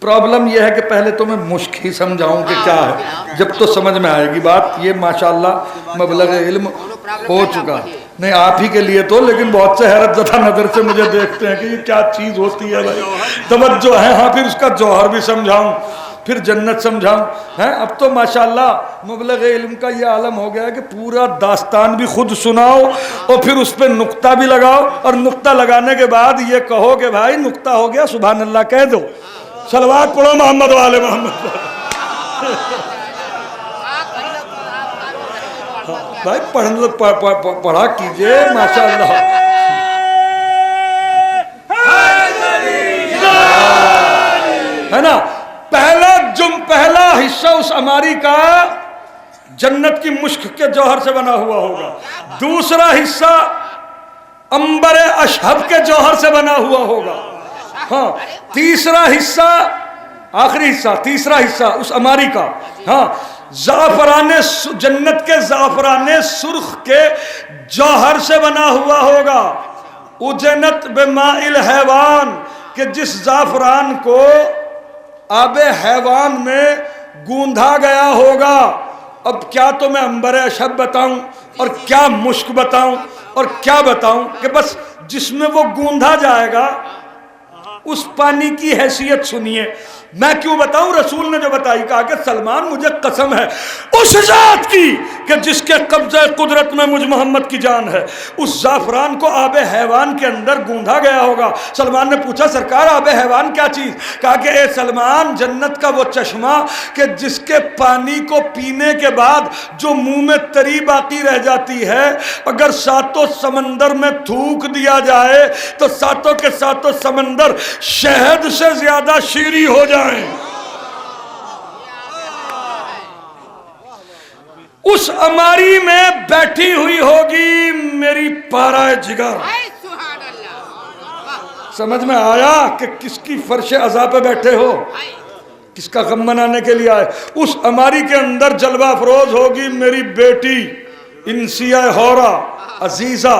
پرابلم یہ ہے کہ پہلے تو میں مشک ہی سمجھاؤں کہ کیا ہے، جب تو سمجھ میں آئے گی بات۔ یہ ماشاءاللہ مبلغ علم ہو چکا نہیں آپ ہی کے لیے تو، لیکن بہت سے حیرت زدہ نظر سے مجھے دیکھتے ہیں کہ یہ کیا چیز ہوتی ہے بھائی۔ توجہ ہے، ہاں پھر اس کا جوہر بھی سمجھاؤں۔ پھر جنت سمجھاؤں ہیں؟ اب تو ماشاءاللہ مبلغ علم کا یہ عالم ہو گیا ہے کہ پورا داستان بھی خود سناؤ اور پھر اس پہ نقطہ بھی لگاؤ، اور نقطہ لگانے کے بعد یہ کہو کہ بھائی نقطہ ہو گیا، سبحان اللہ کہہ دو، صلوات پڑھو محمد والے محمد بھائی پڑھا کیجئے ماشاءاللہ۔ ہے نا؟ پہلا حصہ اس اماری کا جنت کی مشک کے جوہر سے بنا ہوا ہوگا، دوسرا حصہ عنبر اشہب کے جوہر سے بنا ہوا ہوگا، ہاں تیسرا حصہ آخری حصہ تیسرا حصہ اس اماری کا ہاں زعفران جنت کے زعفران سرخ کے جوہر سے بنا ہوا ہوگا، اجنت بماء الحیوان کہ جس زعفران کو آب حیوان میں گوندھا گیا ہوگا۔ اب کیا تو میں عنبر اشہب بتاؤں اور کیا مشک بتاؤں اور کیا بتاؤں کہ بس جس میں وہ گوندھا جائے گا اس پانی کی حیثیت سنیے۔ میں کیوں بتاؤں؟ رسول نے جو بتائی، کہا کہ سلمان مجھے قسم ہے اس ذات کی کہ جس کے قبضہ قدرت میں مجھ محمد کی جان ہے، اس زعفران کو آب حیوان کے اندر گوندھا گیا ہوگا۔ سلمان نے پوچھا سرکار آب حیوان کیا چیز؟ کہا کہ اے سلمان جنت کا وہ چشمہ کہ جس کے پانی کو پینے کے بعد جو منہ میں تری باقی رہ جاتی ہے، اگر ساتوں سمندر میں تھوک دیا جائے تو ساتوں کے ساتوں سمندر شہد سے زیادہ شیریں ہو جائیں۔ اس اماری میں بیٹھی ہوئی ہوگی میری پارہ جگر۔ سمجھ میں آیا کہ کس کی فرش عزا پہ بیٹھے ہو، کس کا غم منانے کے لیے آئے؟ اس اماری کے اندر جلوہ افروز ہوگی میری بیٹی انسیہ ہورا عزیزہ،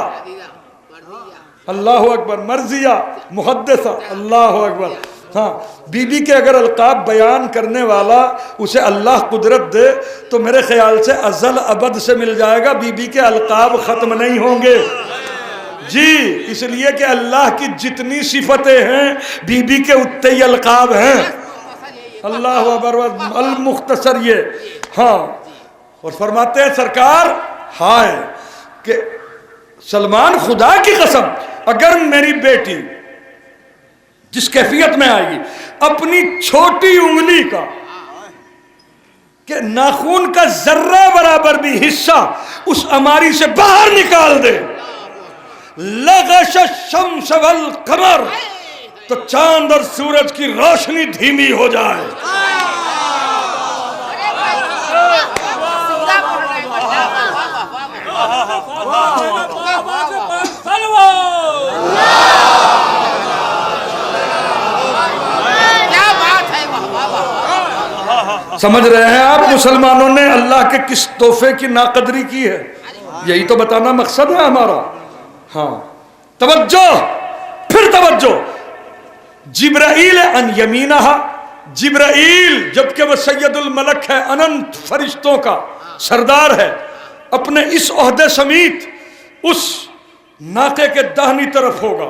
اللہ اکبر، مرضیہ محدثہ، اللہ اکبر۔ ہاں بی بی کے اگر القاب بیان کرنے والا اسے اللہ قدرت دے تو میرے خیال سے ازل ابد سے مل جائے گا، بی بی کے القاب ختم نہیں ہوں گے جی، اس لیے کہ اللہ کی جتنی صفتیں ہیں بی بی کے اتنے ہی القاب ہیں، اللہ اکبر، المختصر یہ ہاں۔ اور فرماتے ہیں سرکار ہائے کہ سلمان خدا کی قسم اگر میری بیٹی جس کیفیت میں آئے گی اپنی چھوٹی انگلی کا کہ ناخون کا ذرہ برابر بھی حصہ اس اماری سے باہر نکال دے، لغش الشمس والقمر، تو چاند اور سورج کی روشنی دھیمی ہو جائے۔ سمجھ رہے ہیں آپ مسلمانوں نے اللہ کے کس تحفے کی ناقدری کی ہے؟ یہی تو بتانا مقصد ہے ہمارا۔ ہاں توجہ، پھر توجہ، جبرائیل ان یمینہا، جبرائیل جبکہ وہ سید الملک ہے، اننت فرشتوں کا سردار ہے، اپنے اس عہدے سمیت اس ناقے کے داہنی طرف ہوگا۔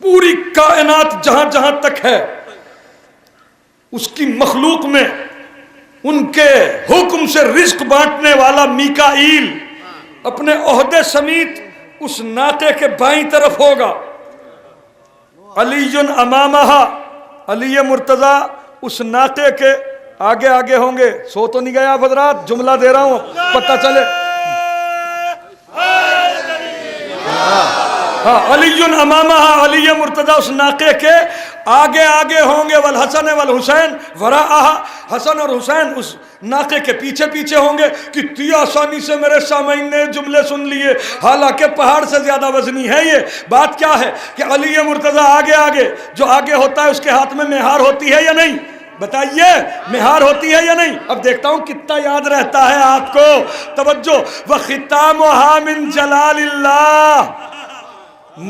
پوری کائنات جہاں جہاں تک ہے اس کی مخلوق میں ان کے حکم سے رزق بانٹنے والا میکائیل اپنے عہدے سمیت اس ناقے کے بائیں طرف ہوگا۔ علی امامہا، علی مرتضیٰ اس ناقے کے آگے آگے ہوں گے۔ سو تو نہیں گیا آپ حضرات؟ جملہ دے رہا ہوں پتہ چلے۔ ہاں علی امامہا، علی مرتضیٰ اس ناقے کے آگے آگے ہوں گے، والحسن والحسین وراءہا، حسن اور حسین اس ناقے کے پیچھے پیچھے ہوں گے۔ کتنی آسانی سے میرے سامعین نے جملے سن لیے، حالانکہ پہاڑ سے زیادہ وزنی ہے یہ بات۔ کیا ہے کہ علی مرتضیٰ آگے آگے، جو آگے ہوتا ہے اس کے ہاتھ میں مہار ہوتی ہے یا نہیں؟ بتائیے مہار ہوتی ہے یا نہیں؟ اب دیکھتا ہوں کتنا یاد رہتا ہے آپ کو۔ توجہ، وَخِتَامُهَا مِن جَلَالِ اللَّهِ،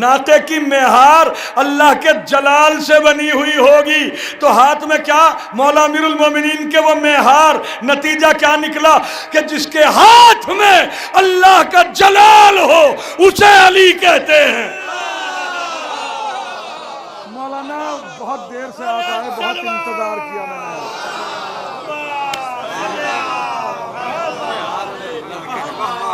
ناقے کی مہار اللہ کے جلال سے بنی ہوئی ہوگی۔ تو ہاتھ میں کیا؟ مولا امیر المومنین کے وہ مہار، نتیجہ کیا نکلا کہ جس کے ہاتھ میں اللہ کا جلال ہو اسے علی کہتے ہیں۔ مولانا بہت دیر سے آتا ہے، بہت انتظار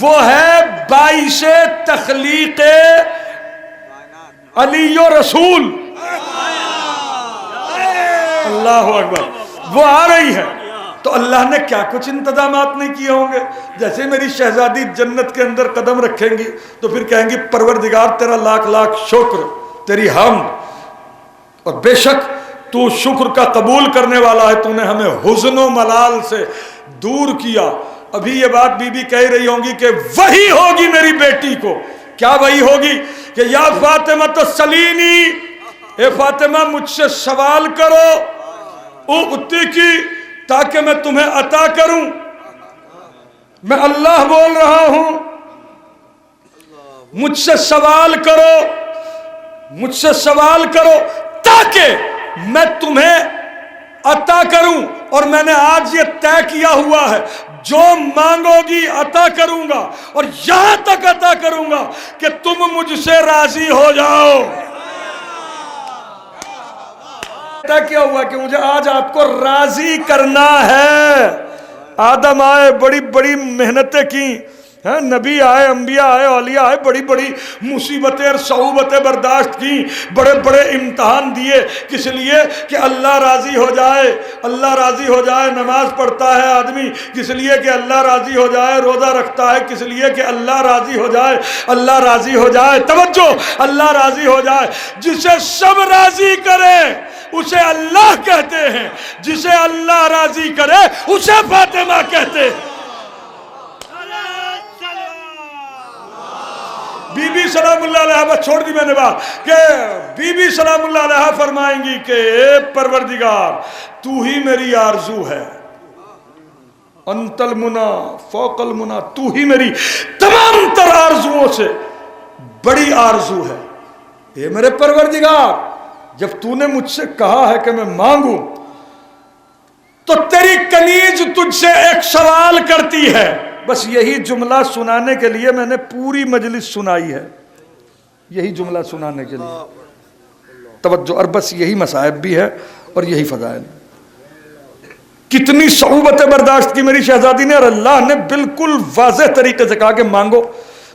وہ ہے باعث تخلیق علی و رسول. اللہ اکبر. وہ آ رہی ہے تو اللہ نے کیا کچھ انتظامات نہیں کیے ہوں گے. جیسے میری شہزادی جنت کے اندر قدم رکھیں گی تو پھر کہیں گی پروردگار تیرا لاکھ لاکھ شکر، تیری حمد، اور بے شک تو شکر کا قبول کرنے والا ہے، تو نے ہمیں حزن و ملال سے دور کیا. ابھی یہ بات بی بی کہہ رہی ہوں گی کہ وہی ہوگی میری بیٹی کو. کیا وہی ہوگی؟ کہ یا فاطمہ تو سلینی، اے فاطمہ مجھ سے سوال کرو، اُعطی کی، تاکہ میں تمہیں عطا کروں. میں اللہ بول رہا ہوں، مجھ سے سوال کرو، مجھ سے سوال کرو تاکہ میں تمہیں عطا کروں. اور میں نے آج یہ طے کیا ہوا ہے، جو مانگو گی عطا کروں گا، اور یہاں تک عطا کروں گا کہ تم مجھ سے راضی ہو جاؤ. کیا ہوا کہ مجھے آج آپ کو راضی کرنا ہے. آدم آئے، بڑی بڑی محنتیں کی، نبی آئے، انبیاء آئے، اولیاء آئے، بڑی بڑی مصیبتیں اور صعوبتیں برداشت کی، بڑے بڑے امتحان دیے. کس لیے؟ کہ اللہ راضی ہو جائے. اللہ راضی ہو جائے. نماز پڑھتا ہے آدمی کس لیے؟ کہ اللہ راضی ہو جائے. روزہ رکھتا ہے کس لیے؟ کہ اللہ راضی ہو جائے. اللہ راضی ہو جائے. توجہ، اللہ راضی ہو جائے. جسے سب راضی کرے اسے اللہ کہتے ہیں، جسے اللہ راضی کرے اسے فاطمہ کہتے ہیں. بی بی سلام اللہ علیہ، بس چھوڑ دی میں نے بات، کہ بی بی سلام اللہ علیہ فرمائیں گی کہ اے پروردگار تو ہی میری آرزو ہے. انت المنا فوق المنا، تو ہی میری تمام تر آرزوؤں سے بڑی آرزو ہے. اے میرے پروردگار، جب تو نے مجھ سے کہا ہے کہ میں مانگوں تو تیری کنیز تجھ سے ایک سوال کرتی ہے. بس یہی جملہ سنانے کے لیے میں نے پوری مجلس سنائی ہے، یہی جملہ سنانے کے لیے. توجہ، اور بس یہی مصائب بھی ہے اور یہی فضائل. کتنی صعوبتیں برداشت کی میری شہزادی نے، اور اللہ نے بالکل واضح طریقے سے کہا کہ مانگو.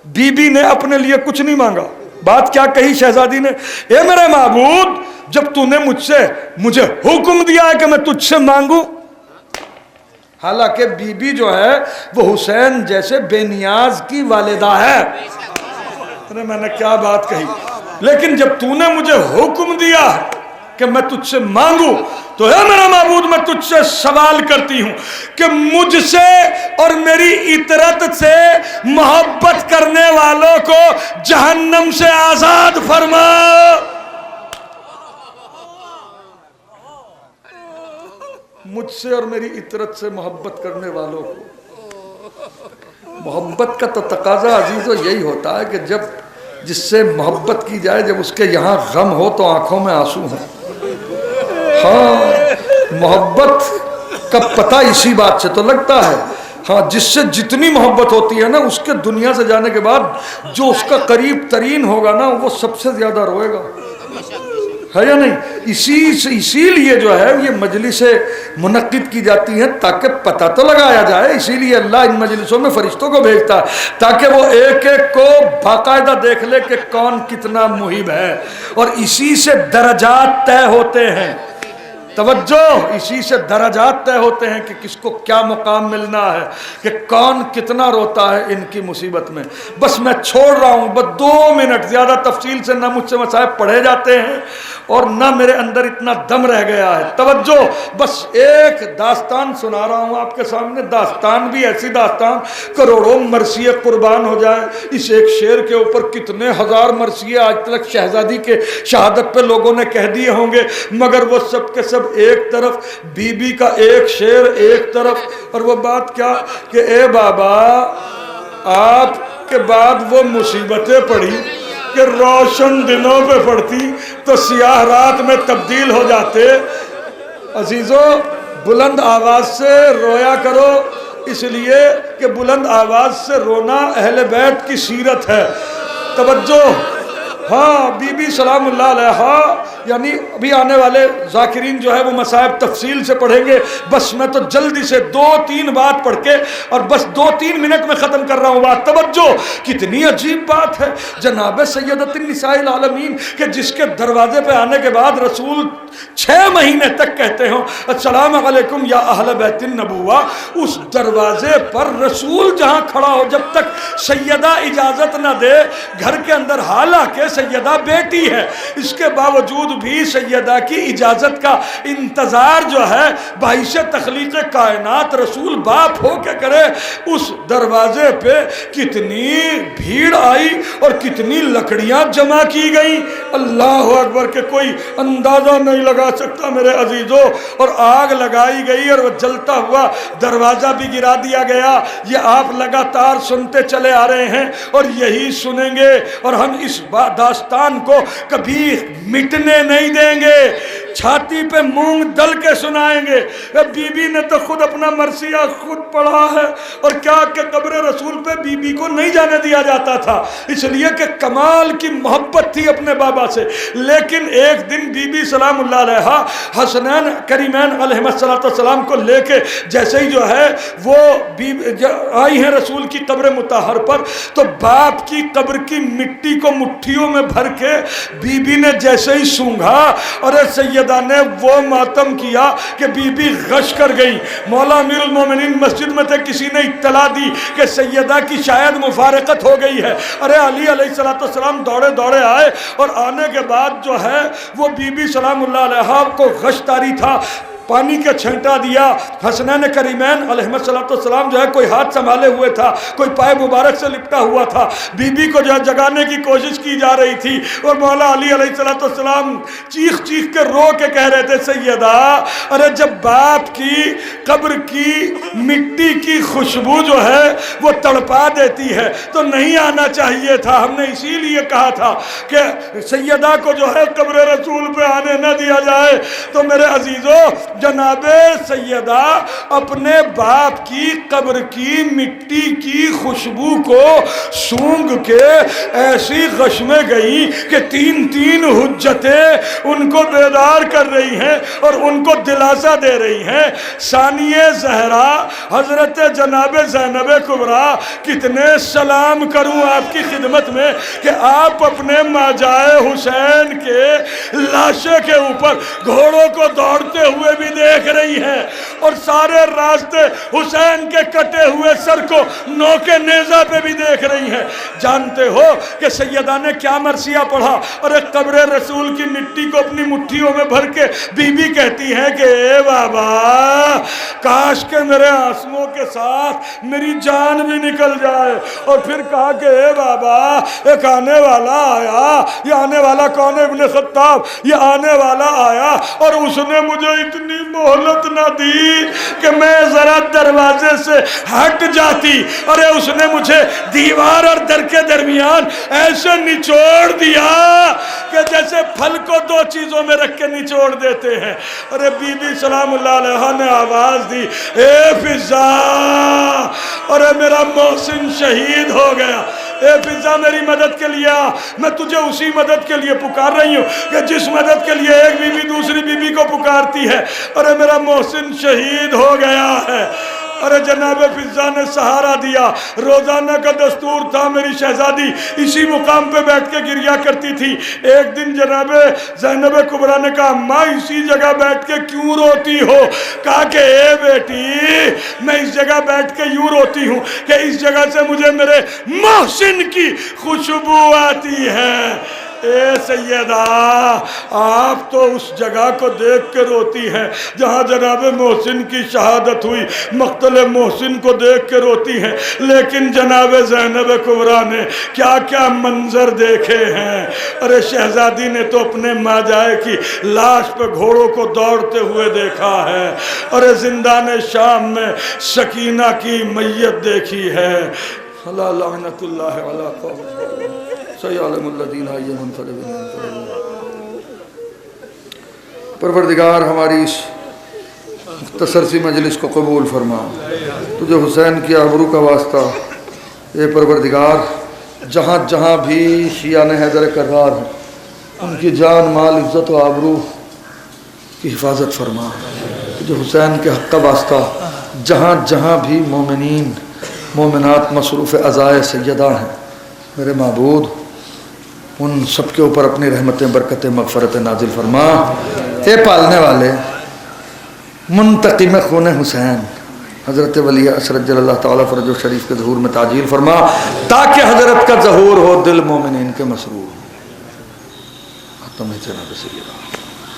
بی بی نے اپنے لیے کچھ نہیں مانگا. بات کیا کہی شہزادی نے؟ اے میرے معبود، جب تو نے مجھے حکم دیا ہے کہ میں تجھ سے مانگوں. حالانکہ بی بی جو ہے وہ حسین جیسے بے نیاز کی والدہ ہے. ارے میں نے کیا بات کہی. لیکن جب تو نے مجھے حکم دیا ہے کہ میں تجھ سے مانگوں تو اے میرا معبود میں تجھ سے سوال کرتی ہوں کہ مجھ سے اور میری اطرت سے محبت کرنے والوں کو جہنم سے آزاد فرما. مجھ سے اور میری اطرت سے محبت کرنے والوں کو. محبت کا تو تقاضا عزیزو یہی ہوتا ہے کہ جب جس سے محبت کی جائے، جب اس کے یہاں غم ہو تو آنکھوں میں آنسو ہیں. ہاں، محبت کا پتہ اسی بات سے تو لگتا ہے. ہاں، جس سے جتنی محبت ہوتی ہے نا، اس کے دنیا سے جانے کے بعد جو اس کا قریب ترین ہوگا نا، وہ سب سے زیادہ روئے گا، ہے یا نہیں؟ اسی لیے جو ہے یہ مجلسیں منعقد کی جاتی ہیں تاکہ پتہ تو لگایا جائے. اسی لیے اللہ ان مجلسوں میں فرشتوں کو بھیجتا ہے تاکہ وہ ایک ایک کو باقاعدہ دیکھ لے کہ کون کتنا محب ہے. اور اسی سے درجات طے ہوتے ہیں. توجہ، اسی سے درجات طے ہوتے ہیں کہ کس کو کیا مقام ملنا ہے، کہ کون کتنا روتا ہے ان کی مصیبت میں. بس میں چھوڑ رہا ہوں، بس 2 منٹ، زیادہ تفصیل سے نہ مجھ سے مصائب پڑھے جاتے ہیں اور نہ میرے اندر اتنا دم رہ گیا ہے. توجہ، بس ایک داستان سنا رہا ہوں آپ کے سامنے. داستان بھی ایسی داستان، کروڑوں مرثیے قربان ہو جائے اس ایک شعر کے اوپر. کتنے ہزار مرثیے آج تک شہزادی کے شہادت پہ لوگوں نے کہہ دیے ہوں گے، مگر وہ سب کے سب ایک طرف، بی بی کا ایک شعر ایک طرف. اور وہ بات کیا کہ اے بابا، آپ کے بعد وہ مصیبتیں پڑی کہ روشن دنوں پہ پڑتی تو سیاہ رات میں تبدیل ہو جاتے. عزیزو، بلند آواز سے رویا کرو، اس لیے کہ بلند آواز سے رونا اہل بیت کی سیرت ہے. توجہ، ہاں بی بی سلام اللہ علیہا، یعنی ابھی آنے والے ذاکرین جو ہے وہ مصائب تفصیل سے پڑھیں گے، بس میں تو جلدی سے 2-3 بات پڑھ کے اور بس 2-3 منٹ میں ختم کر رہا ہوں بات۔ توجہ، کتنی عجیب بات ہے جناب سیدۃ النساء العالمین کہ جس کے دروازے پہ آنے کے بعد رسول 6 مہینے تک کہتے ہوں السلام علیکم یا اہل بیت النبوہ، اس دروازے پر رسول جہاں کھڑا ہو جب تک سیدہ اجازت نہ دے گھر کے اندر، حالانکہ سیدہ بیٹی ہے، اس کے باوجود بھی سیدہ کی اجازت کا انتظار جو ہے باعث تخلیق کائنات رسول باپ ہو کے کرے۔ اس دروازے پہ کتنی بھیڑ آئی اور کتنی لکڑیاں جمع کی گئیں، اللہ اکبر، کہ کوئی اندازہ نہیں لگا سکتا میرے عزیزوں، اور آگ لگائی گئی اور وہ جلتا ہوا دروازہ بھی گرا دیا گیا۔ یہ آپ لگاتار سنتے چلے آ رہے ہیں اور یہی سنیں گے، اور ہم اس داستان کو کبھی مٹنے نہیں دیں گے، چھاتی پہ مونگ ڈل کے سنائیں گے۔ بی بی نے تو خود اپنا مرثیہ خود پڑھا ہے، اور کیا کہ قبر رسول پہ بی بی کو نہیں جانے دیا جاتا تھا، اس لیے کہ کمال کی محبت تھی اپنے بابا سے۔ لیکن ایک دن بی بی سلام اللہ علیہا حسنین کریمین علیہ السلام کو لے کے جیسے ہی جو ہے وہ آئی ہیں رسول کی قبر مطہر پر، تو باپ کی قبر کی مٹی کو مٹھیوں میں بھر کے بی بی نے جیسے ہی سونگھا، اور سیدہ نے وہ ماتم کیا کہ بی بی غش کر گئی۔ مولا امیر المومنین مسجد میں تھے، کسی نے اطلاع دی کہ سیدہ کی شاید مفارقت ہو گئی ہے۔ ارے علی علیہ السلام دوڑے دوڑے آئے، اور آنے کے بعد جو ہے وہ بی بی سلام اللہ علیہا کو غش طاری تھا، پانی کا چھنٹا دیا۔ حسنین کریمین علیہ السلام جو ہے کوئی ہاتھ سنبھالے ہوئے تھا، کوئی پائے مبارک سے لپٹا ہوا تھا، بی بی کو جو ہے جگانے کی کوشش کی جا رہی تھی، اور مولا علی علیہ السلام چیخ چیخ کے رو کے کہہ رہے تھے سیدہ، ارے جب باپ کی قبر کی مٹی کی خوشبو جو ہے وہ تڑپا دیتی ہے تو نہیں آنا چاہیے تھا۔ ہم نے اسی لیے کہا تھا کہ سیدہ کو جو ہے قبر رسول پہ آنے نہ دیا جائے۔ تو میرے عزیزوں، جناب سیدہ اپنے باپ کی قبر کی مٹی کی خوشبو کو سونگھ کے ایسی غش میں گئی کہ 3 حجتیں ان کو بیدار کر رہی ہیں اور ان کو دلاسا دے رہی ہیں۔ ثانیہ زہرا حضرت جناب زینب کبریٰ، کتنے سلام کروں آپ کی خدمت میں کہ آپ اپنے ماجائے حسین کے لاشے کے اوپر گھوڑوں کو دوڑتے ہوئے بھی دیکھ رہی ہیں، اور سارے راستے حسین کے کٹے ہوئے سر کو نوکے نیزہ پہ بھی دیکھ رہی ہیں۔ جانتے ہو کہ سیدہ نے کیا مرثیہ پڑھا؟ اور ایک قبر رسول کی مٹی کو اپنی مٹھیوں میں بھر کے بی بی کہتی ہے کہ اے بابا، کاش کہ میرے آنسوؤں کے ساتھ میری جان بھی نکل جائے۔ اور پھر کہا کہ اے بابا، ایک آنے والا آیا، یہ آنے والا کون ہے؟ ابن خطاب، یہ آنے والا آیا اور اس نے مجھے اتنی مہلت نہ دی کہ میں ذرا دروازے سے ہٹ جاتی، اور اس نے مجھے دیوار اور در کے درمیان ایسے نچوڑ دیا کہ جیسے پھل کو 2 چیزوں میں رکھ کے نچوڑ دیتے ہیں۔ ارے بی بی سلام اللہ علیہ نے آواز دی، اے فضا، ارے میرا محسن شہید ہو گیا، اے فضا میری مدد کے لیے آ، میں تجھے اسی مدد کے لیے پکار رہی ہوں کہ جس مدد کے لیے ایک بی بی دوسری بی بی کو پکارتی ہے۔ ارے میرا محسن شہید ہو گیا ہے۔ ارے جناب فضا نے سہارا دیا۔ روزانہ کا دستور تھا، میری شہزادی اسی مقام پہ بیٹھ کے گریا کرتی تھی۔ ایک دن جناب زینب کبریٰ نے کہا، ماں اسی جگہ بیٹھ کے کیوں روتی ہو؟ کہا کہ اے بیٹی، میں اس جگہ بیٹھ کے یوں روتی ہوں کہ اس جگہ سے مجھے میرے محسن کی خوشبو آتی ہے۔ اے سیدہ، آپ تو اس جگہ کو دیکھ کے روتی ہیں جہاں جناب محسن کی شہادت ہوئی، مقتل محسن کو دیکھ کے روتی ہیں، لیکن جناب زینب کبریٰ نے کیا کیا منظر دیکھے ہیں۔ ارے شہزادی نے تو اپنے ماجائے کی لاش پہ گھوڑوں کو دوڑتے ہوئے دیکھا ہے، ارے زندان شام میں سکینہ کی میت دیکھی ہے۔ اللہ لعنت اللہ علی قوم سیعلم الذین ای منقلبون۔ پروردگار ہماری اس مختصر سی مجلس کو قبول فرما، تجھے حسین کی آبرو کا واسطہ اے پروردگار جہاں جہاں بھی شیعان حیدر کرار ہیں ان کی جان مال عزت و آبرو کی حفاظت فرما. جو حسین کے حق کا واسطہ جہاں جہاں بھی مومنین مومنات مصروف عزائے سیدہ ہیں میرے معبود ان سب کے اوپر اپنی رحمتیں برکتیں مغفرت نازل فرما. اے پالنے والے منتقم خون حسین حضرت ولی عصر جل اللہ تعالیٰ فرج و شریف کے ظہور میں تعجیل فرما تاکہ حضرت کا ظہور ہو دل مومنین کے مسرور. ختم ہے جناب سیدہ.